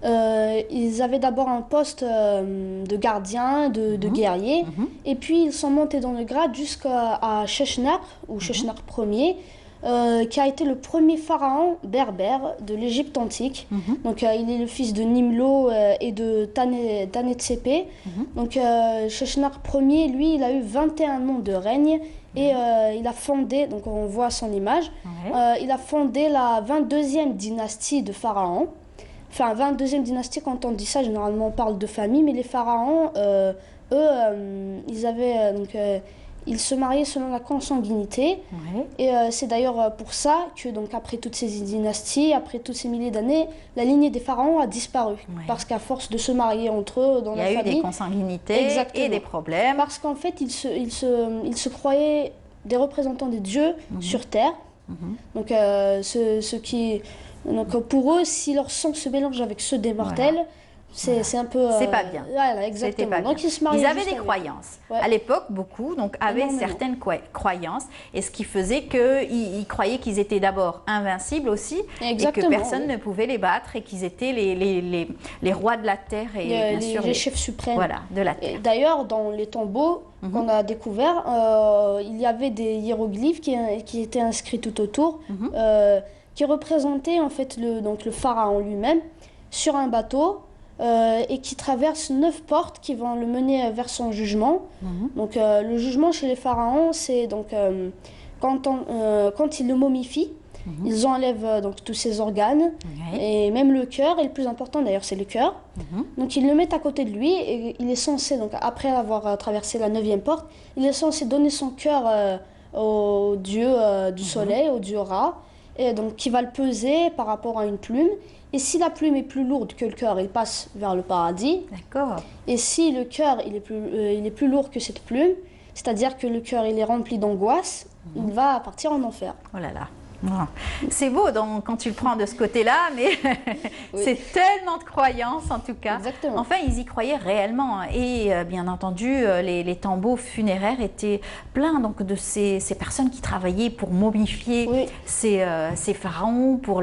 S15: ils avaient d'abord un poste de gardien, de guerrier, et puis ils sont montés dans le grade jusqu'à Sheshnar, ou Sheshnar Ier, qui a été le premier pharaon berbère de l'Égypte antique. Donc il est le fils de Nimlo et de Tanetsépé. Donc Sheshnar Ier, lui, il a eu 21 ans de règne et il a fondé, donc on voit son image, il a fondé la 22e dynastie de pharaons. Enfin, 22e dynastie, quand on dit ça, généralement on parle de famille, mais les pharaons, ils avaient... ils se mariaient selon la consanguinité. Et c'est d'ailleurs pour ça que, donc, après toutes ces dynasties, après tous ces milliers d'années, la lignée des pharaons a disparu. Parce qu'à force de se marier entre eux dans la famille...
S2: Il y a eu des consanguinités et des problèmes.
S15: Parce qu'en fait, ils se croyaient des représentants des dieux sur Terre. Donc, donc, pour eux, si leur sang se mélange avec ceux des mortels... C'est un peu...
S2: C'est pas bien.
S15: Voilà, exactement.
S2: Pas bien.
S15: Donc, ils
S2: avaient des croyances. À l'époque, beaucoup avaient certaines croyances. Et ce qui faisait qu'ils croyaient qu'ils étaient d'abord invincibles aussi. Et que personne ne pouvait les battre. Et qu'ils étaient les rois de la terre. Et bien sûr,
S15: les chefs suprêmes.
S2: Voilà, de la terre.
S15: D'ailleurs, dans les tombeaux qu'on a découverts, il y avait des hiéroglyphes qui étaient inscrits tout autour, qui représentaient en fait le pharaon lui-même sur un bateau. Et qui traverse 9 portes qui vont le mener vers son jugement. Donc le jugement chez les pharaons, c'est donc quand ils le momifient, ils enlèvent donc tous ses organes et même le cœur, et le plus important d'ailleurs c'est le cœur. Donc ils le mettent à côté de lui et il est censé, donc après avoir traversé la 9e porte, il est censé donner son cœur au dieu du soleil, au dieu Ra. et donc qui va le peser par rapport à une plume. Et si la plume est plus lourde que le cœur, il passe vers le paradis.
S2: D'accord.
S15: Et si le cœur il est plus lourd que cette plume, c'est-à-dire que le cœur il est rempli d'angoisse, il va partir en enfer.
S2: Oh là là. C'est beau donc, quand tu le prends de ce côté-là, mais c'est tellement de croyances en tout cas.
S15: Exactement.
S2: Enfin, ils y croyaient réellement. Et bien entendu, les tombeaux funéraires étaient pleins donc, de ces personnes qui travaillaient pour momifier ces pharaons, pour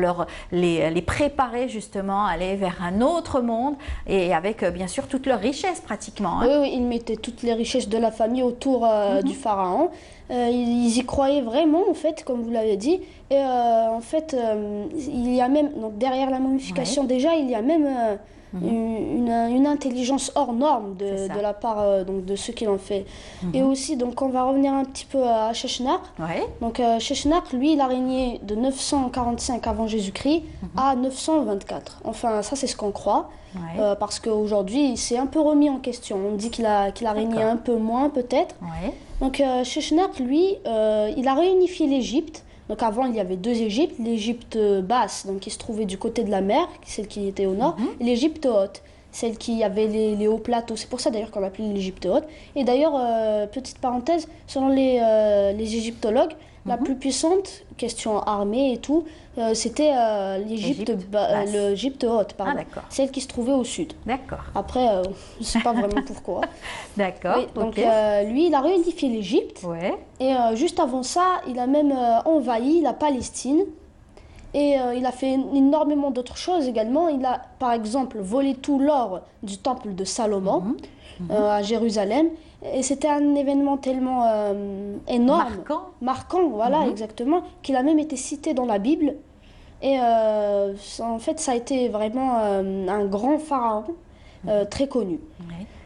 S2: les préparer justement à aller vers un autre monde et avec bien sûr toute leur richesse pratiquement. Hein.
S15: Oui, ils mettaient toutes les richesses de la famille autour du pharaon. Ils y croyaient vraiment, en fait, comme vous l'avez dit. Et en fait, il y a même, donc derrière la momification, déjà, il y a même une intelligence hors norme de la part donc, de ceux qui l'ont fait. Et aussi, donc, on va revenir un petit peu à Sheshnak. Donc, Sheshnak, lui, il a régné de 945 avant Jésus-Christ à 924. Enfin, ça, c'est ce qu'on croit. Parce qu'aujourd'hui, il s'est un peu remis en question. On dit qu'il a régné un peu moins, peut-être. Donc, Sheshnak, lui, il a réunifié l'Égypte. Donc, avant, il y avait deux Égyptes. L'Égypte basse, donc, qui se trouvait du côté de la mer, celle qui était au nord, et l'Égypte haute, celle qui avait les hauts plateaux. C'est pour ça, d'ailleurs, qu'on l'appelait l'Égypte haute. Et d'ailleurs, petite parenthèse, selon les égyptologues, la plus puissante, question armée et tout, c'était l'Égypte haute, pardon. Celle qui se trouvait au sud.
S2: D'accord.
S15: Après, je ne sais pas vraiment pourquoi.
S2: D'accord.
S15: Oui, donc lui, il a réunifié l'Égypte. Et juste avant ça, il a même envahi la Palestine. Et il a fait énormément d'autres choses également. Il a, par exemple, volé tout l'or du temple de Salomon à Jérusalem. Et c'était un événement tellement énorme, marquant, voilà, exactement, qu'il a même été cité dans la Bible. Et en fait, ça a été vraiment un grand pharaon très connu.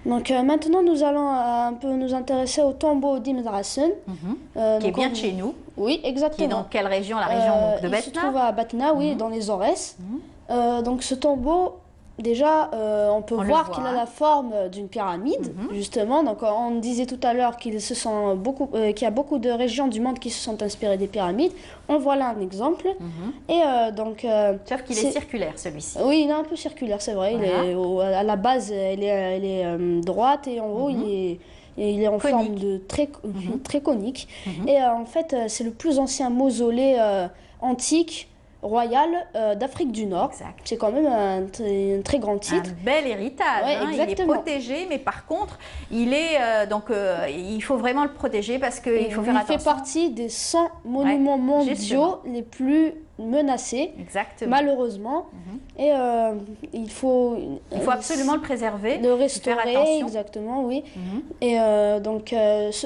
S15: Donc maintenant, nous allons un peu nous intéresser au tombeau d'Ibn Rassan.
S2: Qui est bien de chez nous.
S15: Oui, exactement.
S2: Qui est dans quelle région? La région donc, de Batna?
S15: Il se trouve à Batna, oui, dans les Aurès. Donc ce tombeau, déjà, on peut voir qu'il a la forme d'une pyramide, justement. Donc, on disait tout à l'heure qu'il y a beaucoup de régions du monde qui se sont inspirées des pyramides. On voit là un exemple. Et donc,
S2: sauf qu'il est circulaire, celui-ci.
S15: Oui, il est un peu circulaire, c'est vrai. Voilà. À la base, elle est droite et en haut, il est en forme de très conique. Et en fait, c'est le plus ancien mausolée antique royal d'Afrique du Nord. C'est quand même un très grand titre.
S2: Un bel héritage.
S15: Ouais,
S2: il est protégé, mais par contre, il est il faut vraiment le protéger parce qu'il faut faire attention.
S15: Il fait partie des 100 monuments mondiaux les plus menacés, malheureusement. Et il faut
S2: absolument le préserver,
S15: le restaurer,
S2: faire attention.
S15: Exactement, oui. Et donc,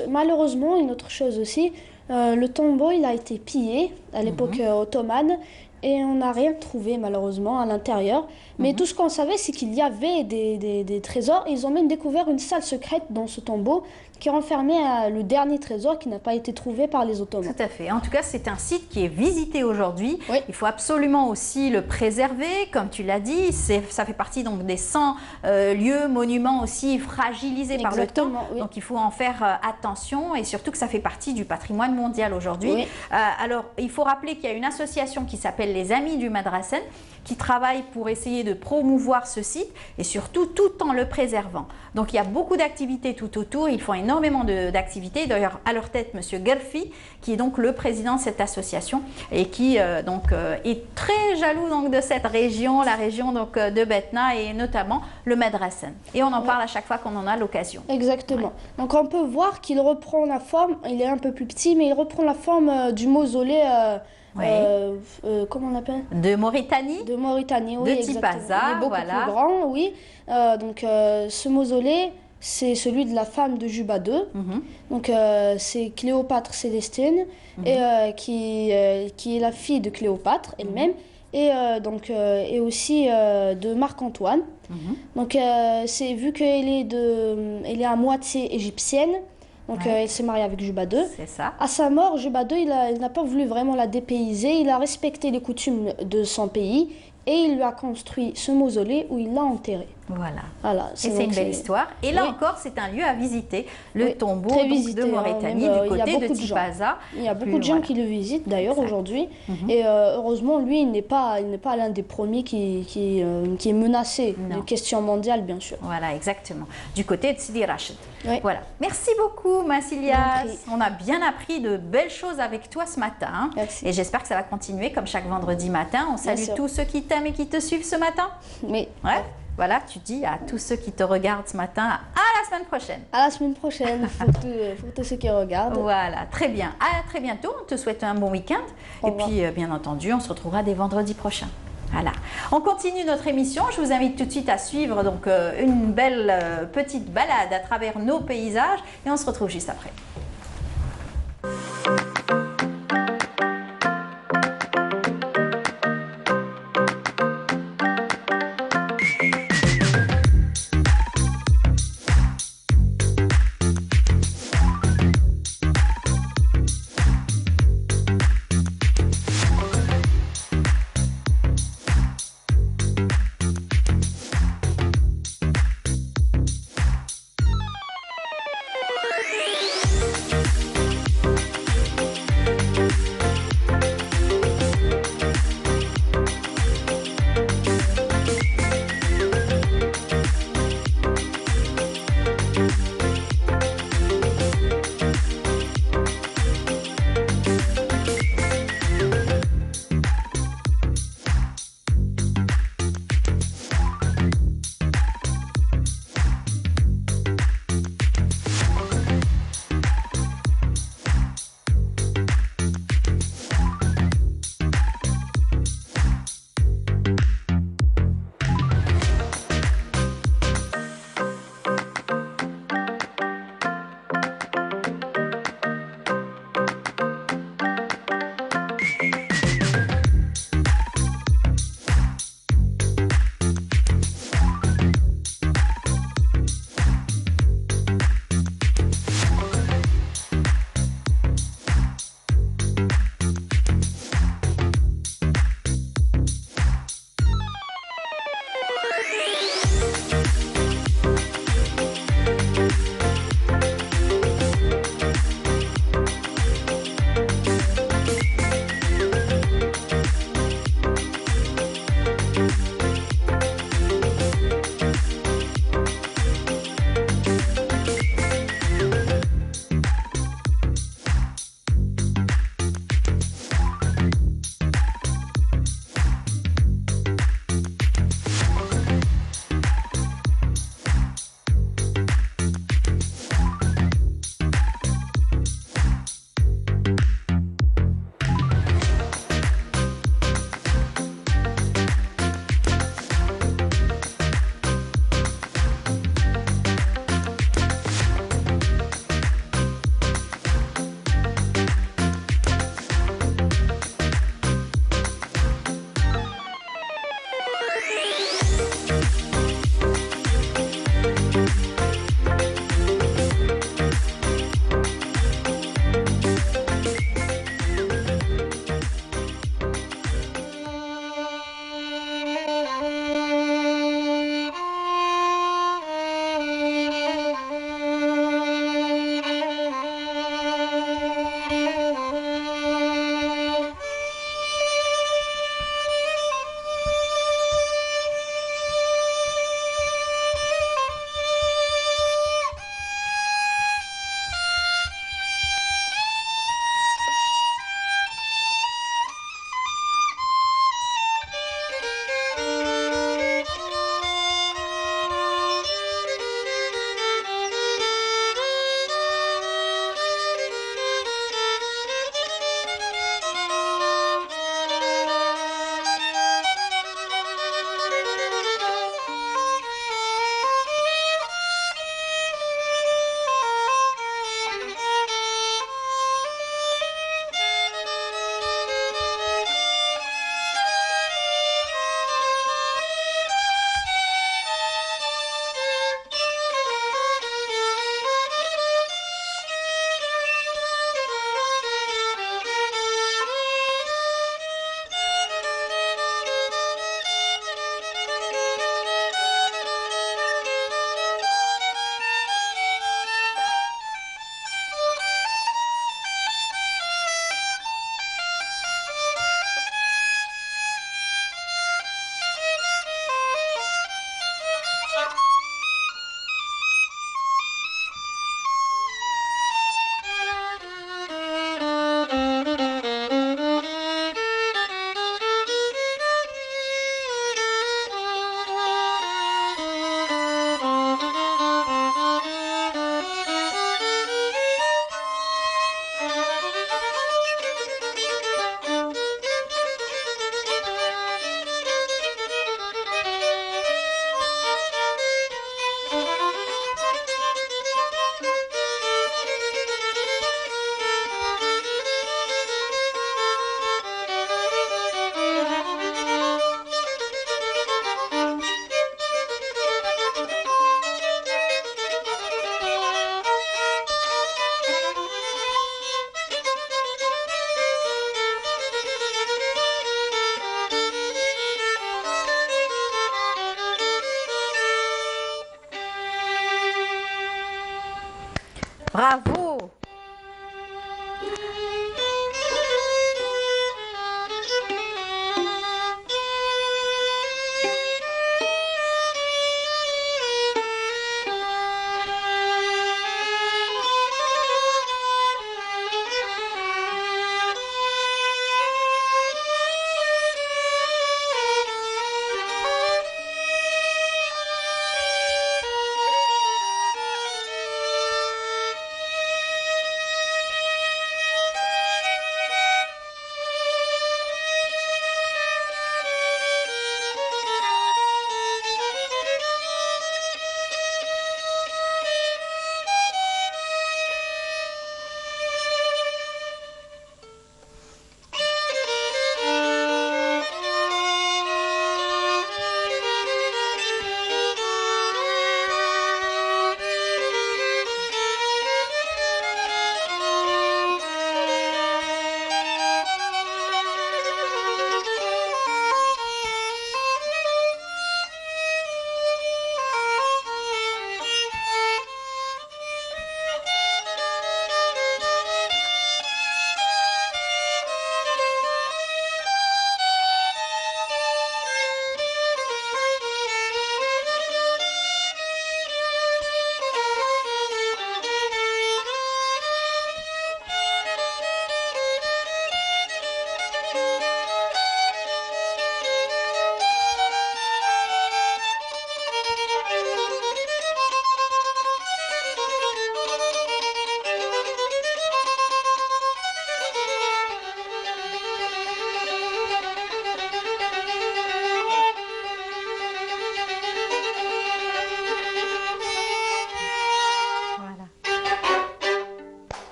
S15: malheureusement, une autre chose aussi, le tombeau, il a été pillé à l'époque ottomane et on n'a rien trouvé malheureusement à l'intérieur. Mais tout ce qu'on savait, c'est qu'il y avait des trésors. Et ils ont même découvert une salle secrète dans ce tombeau qui renfermait le dernier trésor qui n'a pas été trouvé par les Ottomans.
S2: Tout à fait. En tout cas, c'est un site qui est visité aujourd'hui. Il faut absolument aussi le préserver, comme tu l'as dit. Ça fait partie donc des 100 lieux, monuments aussi fragilisés par le temps. Donc, il faut en faire attention et surtout que ça fait partie du patrimoine mondial aujourd'hui. Alors, il faut rappeler qu'il y a une association qui s'appelle les Amis du Madrasan qui travaille pour essayer de promouvoir ce site et surtout tout en le préservant. Donc il y a beaucoup d'activités tout autour, ils font énormément d'activités. D'ailleurs à leur tête Monsieur Garfi qui est donc le président de cette association et qui est très jaloux donc de cette région, la région donc de Batna et notamment le Madrasan. Et on en parle à chaque fois qu'on en a l'occasion.
S15: Exactement. Donc on peut voir qu'il reprend la forme, il est un peu plus petit mais il reprend la forme du mausolée comment on appelle?
S2: De Mauritanie.
S15: De Mauritanie, oui.
S2: De Tipaza,
S15: il est beaucoup plus grand, oui. Donc ce mausolée, c'est celui de la femme de Juba II. Donc c'est Cléopâtre Célestine, qui est la fille de Cléopâtre elle-même, et aussi de Marc-Antoine. Donc c'est vu qu'elle est à moitié égyptienne. Donc elle s'est mariée avec Juba II.
S2: C'est ça.
S15: À sa mort, Juba II, il n'a pas voulu vraiment la dépayser. Il a respecté les coutumes de son pays et il lui a construit ce mausolée où il l'a enterrée.
S2: Voilà. Et c'est une belle histoire. Et là encore, c'est un lieu à visiter, le tombeau de Mauritanie, du côté de Tipaza.
S15: Il y a beaucoup de gens qui le visitent d'ailleurs aujourd'hui. Et heureusement, lui, il n'est pas l'un des premiers qui est menacé de questions mondiales, bien sûr.
S2: Voilà, exactement. Du côté de Sidi Rachid. Voilà. Merci beaucoup, Massilias. On a bien appris de belles choses avec toi ce matin.
S15: Merci.
S2: Et j'espère que ça va continuer comme chaque vendredi matin. On salue tous ceux qui t'aiment et qui te suivent ce matin.
S15: Oui.
S2: Ouais. Voilà, tu dis à tous ceux qui te regardent ce matin, à la semaine prochaine.
S15: À la semaine prochaine, pour tous ceux qui regardent.
S2: Voilà, très bien. À très bientôt. On te souhaite un bon week-end. Et puis, bien entendu, on se retrouvera dès vendredi prochain. Voilà. On continue notre émission. Je vous invite tout de suite à suivre donc, une belle petite balade à travers nos paysages. Et on se retrouve juste après. Bravo.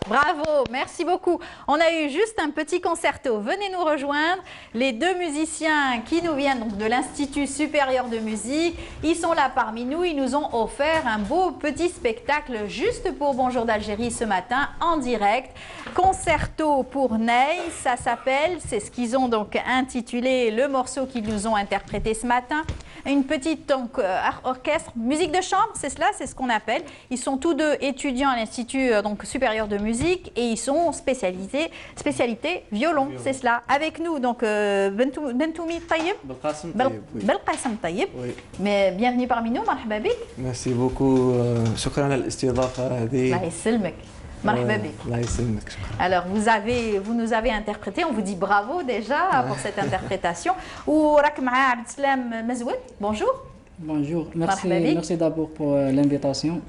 S2: Bravo, merci beaucoup. On a eu juste un petit concerto. Venez nous rejoindre. Les deux musiciens qui nous viennent donc de l'Institut supérieur de musique, ils sont là parmi nous. Ils nous ont offert un beau petit spectacle juste pour Bonjour d'Algérie ce matin en direct. Concerto pour Ney, ça s'appelle. C'est ce qu'ils ont donc intitulé le morceau qu'ils nous ont interprété ce matin. Une petite donc, orchestre, musique de chambre, c'est cela, c'est ce qu'on appelle. Ils sont tous deux étudiants à l'Institut donc supérieur de musique et ils sont spécialité violon, c'est cela. Avec nous donc Bentoumi Taïeb. Belqasem Taïeb. Mais bienvenue parmi nous, marhaba bik.
S16: Merci beaucoup. شكرا على الاستضافة هذه.
S2: الله يسلمك. مرحبا بك.
S16: الله يسلمك.
S2: Alors vous nous avez interprété, on vous dit bravo déjà pour cette interprétation. وراك مع عبد السلام مزود. Bonjour.
S17: Bonjour, merci d'abord pour l'invitation.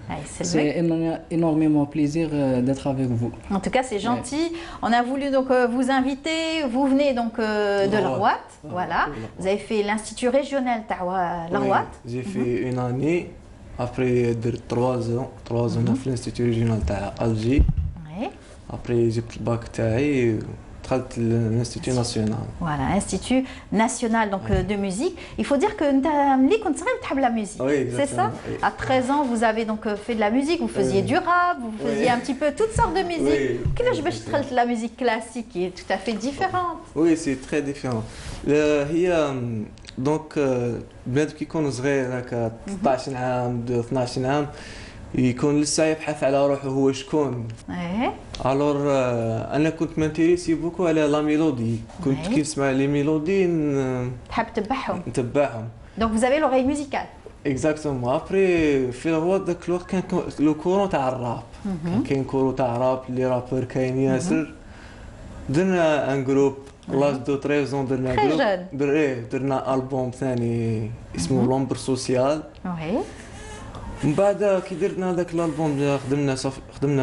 S17: C'est énormément plaisir d'être avec vous.
S2: En tout cas, c'est gentil. On a voulu donc vous inviter. Vous venez donc de Larouat, voilà. Vous avez fait l'Institut régional Larouat.
S16: J'ai fait une année. Après 3 ans dans l'Institut régional d'Alger. Après j'ai pris le bac et دخلت l'Institut national.
S2: Voilà, Institut national donc de musique. Il faut dire que ملي كنت صغير تحب la musique. C'est ça? À 13 ans, vous avez donc fait de la musique, vous faisiez du rap, vous faisiez un petit peu toutes sortes de musique. كيفاش باش دخلت la musique classique qui est tout à fait différente?
S16: Oui, c'est très différent. هي دونك بنادم كيكون صغير هكا 13 عام 12 عام يكون لسه يبحث على روحه هو شكون. الور انا كنت مانتيريسي بوكو على لا ميلودي، كنت كي نسمع لي ميلودي
S2: تحب
S16: نتبعهم.
S2: Donc vous avez l'oreille musicale.
S16: Exactement. Après في الوقت ذاك الوقت كان لو كورون تاع الراب. كاين كورو تاع راب اللي رابر كاين ياسر. درنا ان جروب لاج دو 13 ans درنا جروب. درنا البوم ثاني اسمه لومبر سوسيال. من بعد كي درنا هذاك الالبوم خدمنا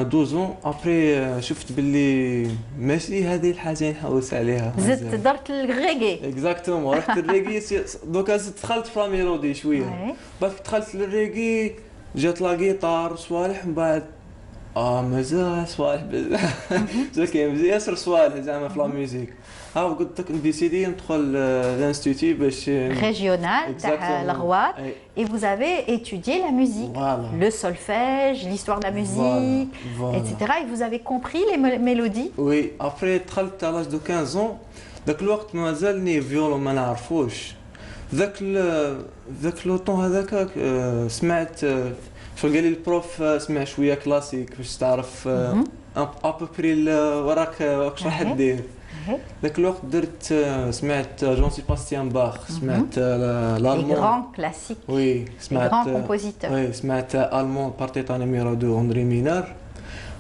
S16: 12 ابري شفت باللي ماشي هذه الحاجه نحوس عليها.
S2: زدت درت الريغي.
S16: اكزاكتومون رحت للريغي دوكا دخلت في لا ميلودي شويه. بعد دخلت للريغي جات لا جيتار صوالح من بعد مازال صوالح بزاف. كاين ياسر صوالح زعما في لا ميوزيك. قلت لك ديسيدي ندخل l'Institut
S2: régional de Larouat et vous avez étudié la musique, le solfège, l'histoire de la musique, etc. Et vous avez compris les mélodies.
S16: Oui, après دخلت à l'âge de 15 ans. ذاك الوقت مازالني فيولون ما نعرفوش. ذاك لو طون هذاك سمعت شو قال لي البروف اسمع شويه كلاسيك باش تعرف ابوبري وراك واش راح دير. ذاك الوقت درت سمعت جون سيباستيان باخ، سمعت
S2: لي غران كلاسيك.
S16: وي سمعت
S2: غران كومبوزيتور.
S16: وي سمعت المون بارتيتا نيميرو 2 اندري مينار.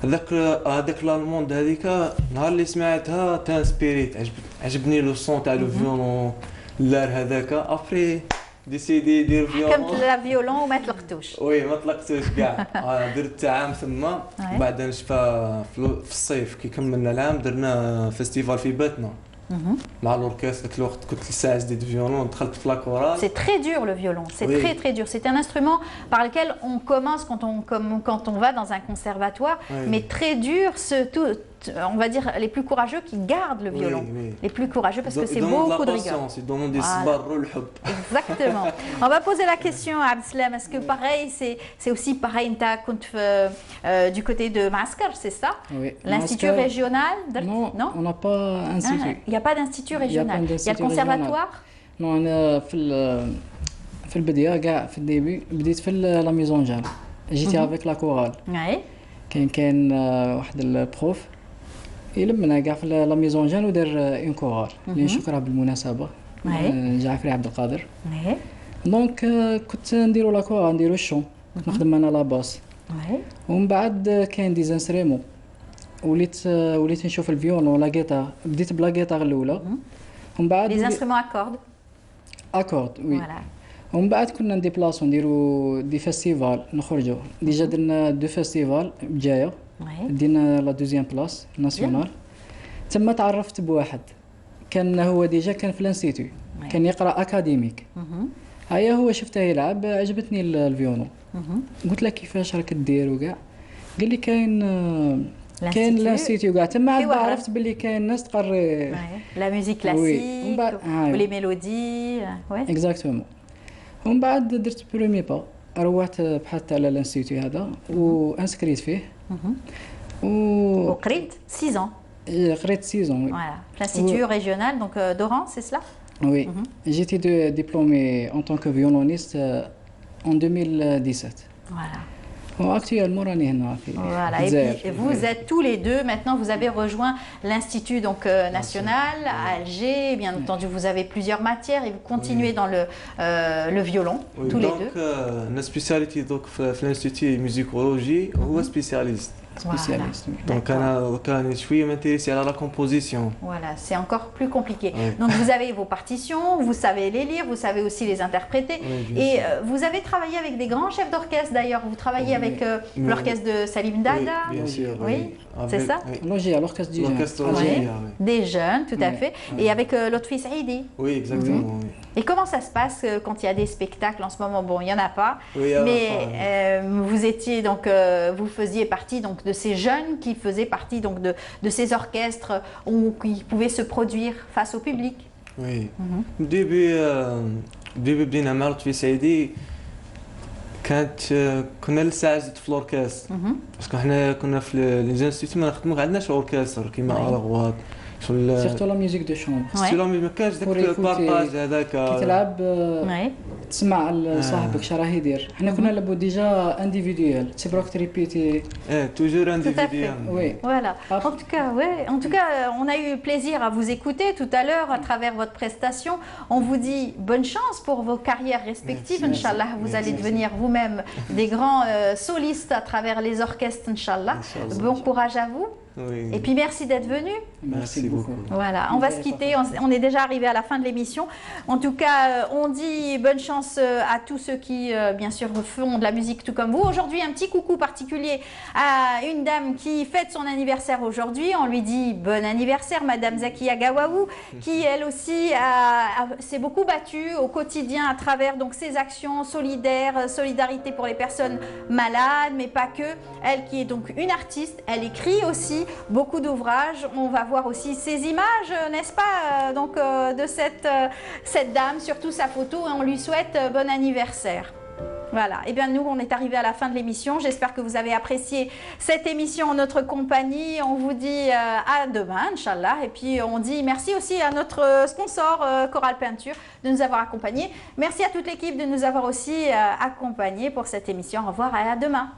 S16: هذاك الالموند هذيك نهار اللي سمعتها تانسبيريت، عجبني لو سون تاع لو فيولون اللار هذاك. ابري ديسيدي يدير فيولون،
S2: حكمت لا فيولون وما طلقتوش.
S16: وي ما طلقتوش كاع. درت عام ثم بعد نشفى في الصيف كي كملنا العام درنا فيستيفال في باتنا مع l'orchestre. الوقت كنت لسه جديد فيولون، دخلت في لاكورال.
S2: C'est très dur le violon, c'est très dur. C'est un instrument par lequel on commence quand on va dans un conservatoire, mais très dur, on va dire les plus courageux qui gardent le violon. Les plus courageux parce que c'est beaucoup de rigueur. Exactement. On va poser la question à Abdeslam. Est-ce que pareil, c'est aussi pareil du côté de Maaskar, c'est ça? L'institut régional?
S17: Non, on n'a pas institut.
S2: Il n'y a pas d'institut régional. Il y a le conservatoire?
S17: Non, أنا في البداية كاع في الديبي بديت في لا ميزون جان. جيتي افيك لا كورال. كان واحد البروف يلمنا كاع في لا ميزون جان ودار اون كورال اللي نشكرها بالمناسبة، جعفري عبد القادر. دونك كنت نديرو لا كورال، نديرو الشون، كنت نخدم انا لا باس. ومن بعد كاين دي زانستريمون وليت نشوف الفيولون ولا جيتار. بديت بلا جيتار الاولى ومن بعد
S2: لي انسترومون
S17: اكورد وي. ومن بعد كنا نديبلاسو نديرو دي فيستيفال، نخرجوا ديجا درنا دو فيستيفال بجايه، دينا لا دوزيام بلاس ناسيونال. تما تعرفت بواحد كان هو ديجا كان في الانستيتو، كان يقرا اكاديميك. هيا هو شفته يلعب، عجبتني الفيولون. قلت له كيفاش راك دير وكاع؟ قال لي كاين الانستيتيو كاع. تما عاد عرفت باللي كاين ناس تقري
S2: لا ميوزيك كلاسيك ولي ميلودي.
S17: اكزاكتومون. ومن بعد درت برومي با، روحت بحثت على الانستيتيو هذا وانسكريت فيه
S2: وقريت 6 ans.
S17: قريت 6 ans.
S2: Voilà, l'Institut régional donc d'Oran, c'est cela?
S17: Oui, j'ai été diplômé en tant que violoniste en 2017.
S2: Voilà.
S17: Bon, actuellement, on est là.
S2: Voilà. Et puis, vous êtes tous les deux. Maintenant, vous avez rejoint l'Institut national à Alger. Bien entendu, vous avez plusieurs matières et vous continuez dans le violon, tous les deux.
S16: Donc, notre spécialité في l'Institut musicologie, هو spécialiste. Donc, on est شوية m'intéressé à la composition.
S2: Voilà, c'est encore plus compliqué. Donc, vous avez vos partitions, vous savez les lire, vous savez aussi les interpréter. Et vous avez travaillé avec des grands chefs d'orchestre d'ailleurs. Vous travaillez avec l'orchestre de Salim Dada.
S16: Bien sûr.
S2: Oui, c'est ça?
S17: L'orchestre des jeunes.
S2: Des jeunes, tout à fait. Et avec Lotfi Saïdi.
S16: Oui, exactement.
S2: Et comment ça se passe quand il y a des spectacles en ce moment? Bon, il n'y en a pas. Mais vous étiez donc, vous faisiez partie donc de ces jeunes qui faisaient partie donc de ces orchestres qui pouvaient se produire face au public.
S16: Oui. début بدينا مع لطفي سعيدي كنا لسه عزت في الاوركستر، باسكو حنا كنا في ليزانستيتو ما نخدمو، ما عندناش اوركستر كيما الاغواط
S17: سيرتو لا ميوزيك دو شومبر.
S16: سيرتو لا ميوزيك ما كانش داك البارطاج هذاك
S17: كي تلعب تسمع صاحبك شراه يدير. حنا كنا نلعبوا ديجا انديفيديوال، تبروك تريبيتي.
S16: toujours individuel.
S17: Oui.
S2: Voilà. En tout cas, on a eu plaisir à vous écouter tout à l'heure à travers votre prestation. On vous dit bonne chance pour vos carrières respectives. Inch'Allah, vous allez devenir vous-même des grands solistes à travers les orchestres, Inch'Allah. Bon courage à vous.
S16: Oui.
S2: Et puis merci d'être venu.
S16: Merci beaucoup.
S2: Voilà, on va se quitter, on est déjà arrivé à la fin de l'émission. En tout cas, on dit bonne chance à tous ceux qui, bien sûr, font de la musique tout comme vous. Aujourd'hui, un petit coucou particulier à une dame qui fête son anniversaire aujourd'hui. On lui dit bon anniversaire, Madame Zakia Gawaou, qui elle aussi s'est beaucoup battue au quotidien à travers donc ses actions solidaires, solidarité pour les personnes malades, mais pas que. Elle qui est donc une artiste, elle écrit aussi beaucoup d'ouvrages. On va voir aussi ces images, n'est-ce pas, donc de cette dame, surtout sa photo, et on lui souhaite bon anniversaire. Voilà, et bien nous on est arrivé à la fin de l'émission, j'espère que vous avez apprécié cette émission en notre compagnie, on vous dit à demain Inch'Allah, et puis on dit merci aussi à notre sponsor Coral Peinture de nous avoir accompagnés, merci à toute l'équipe de nous avoir aussi accompagnés pour cette émission, au revoir et à demain.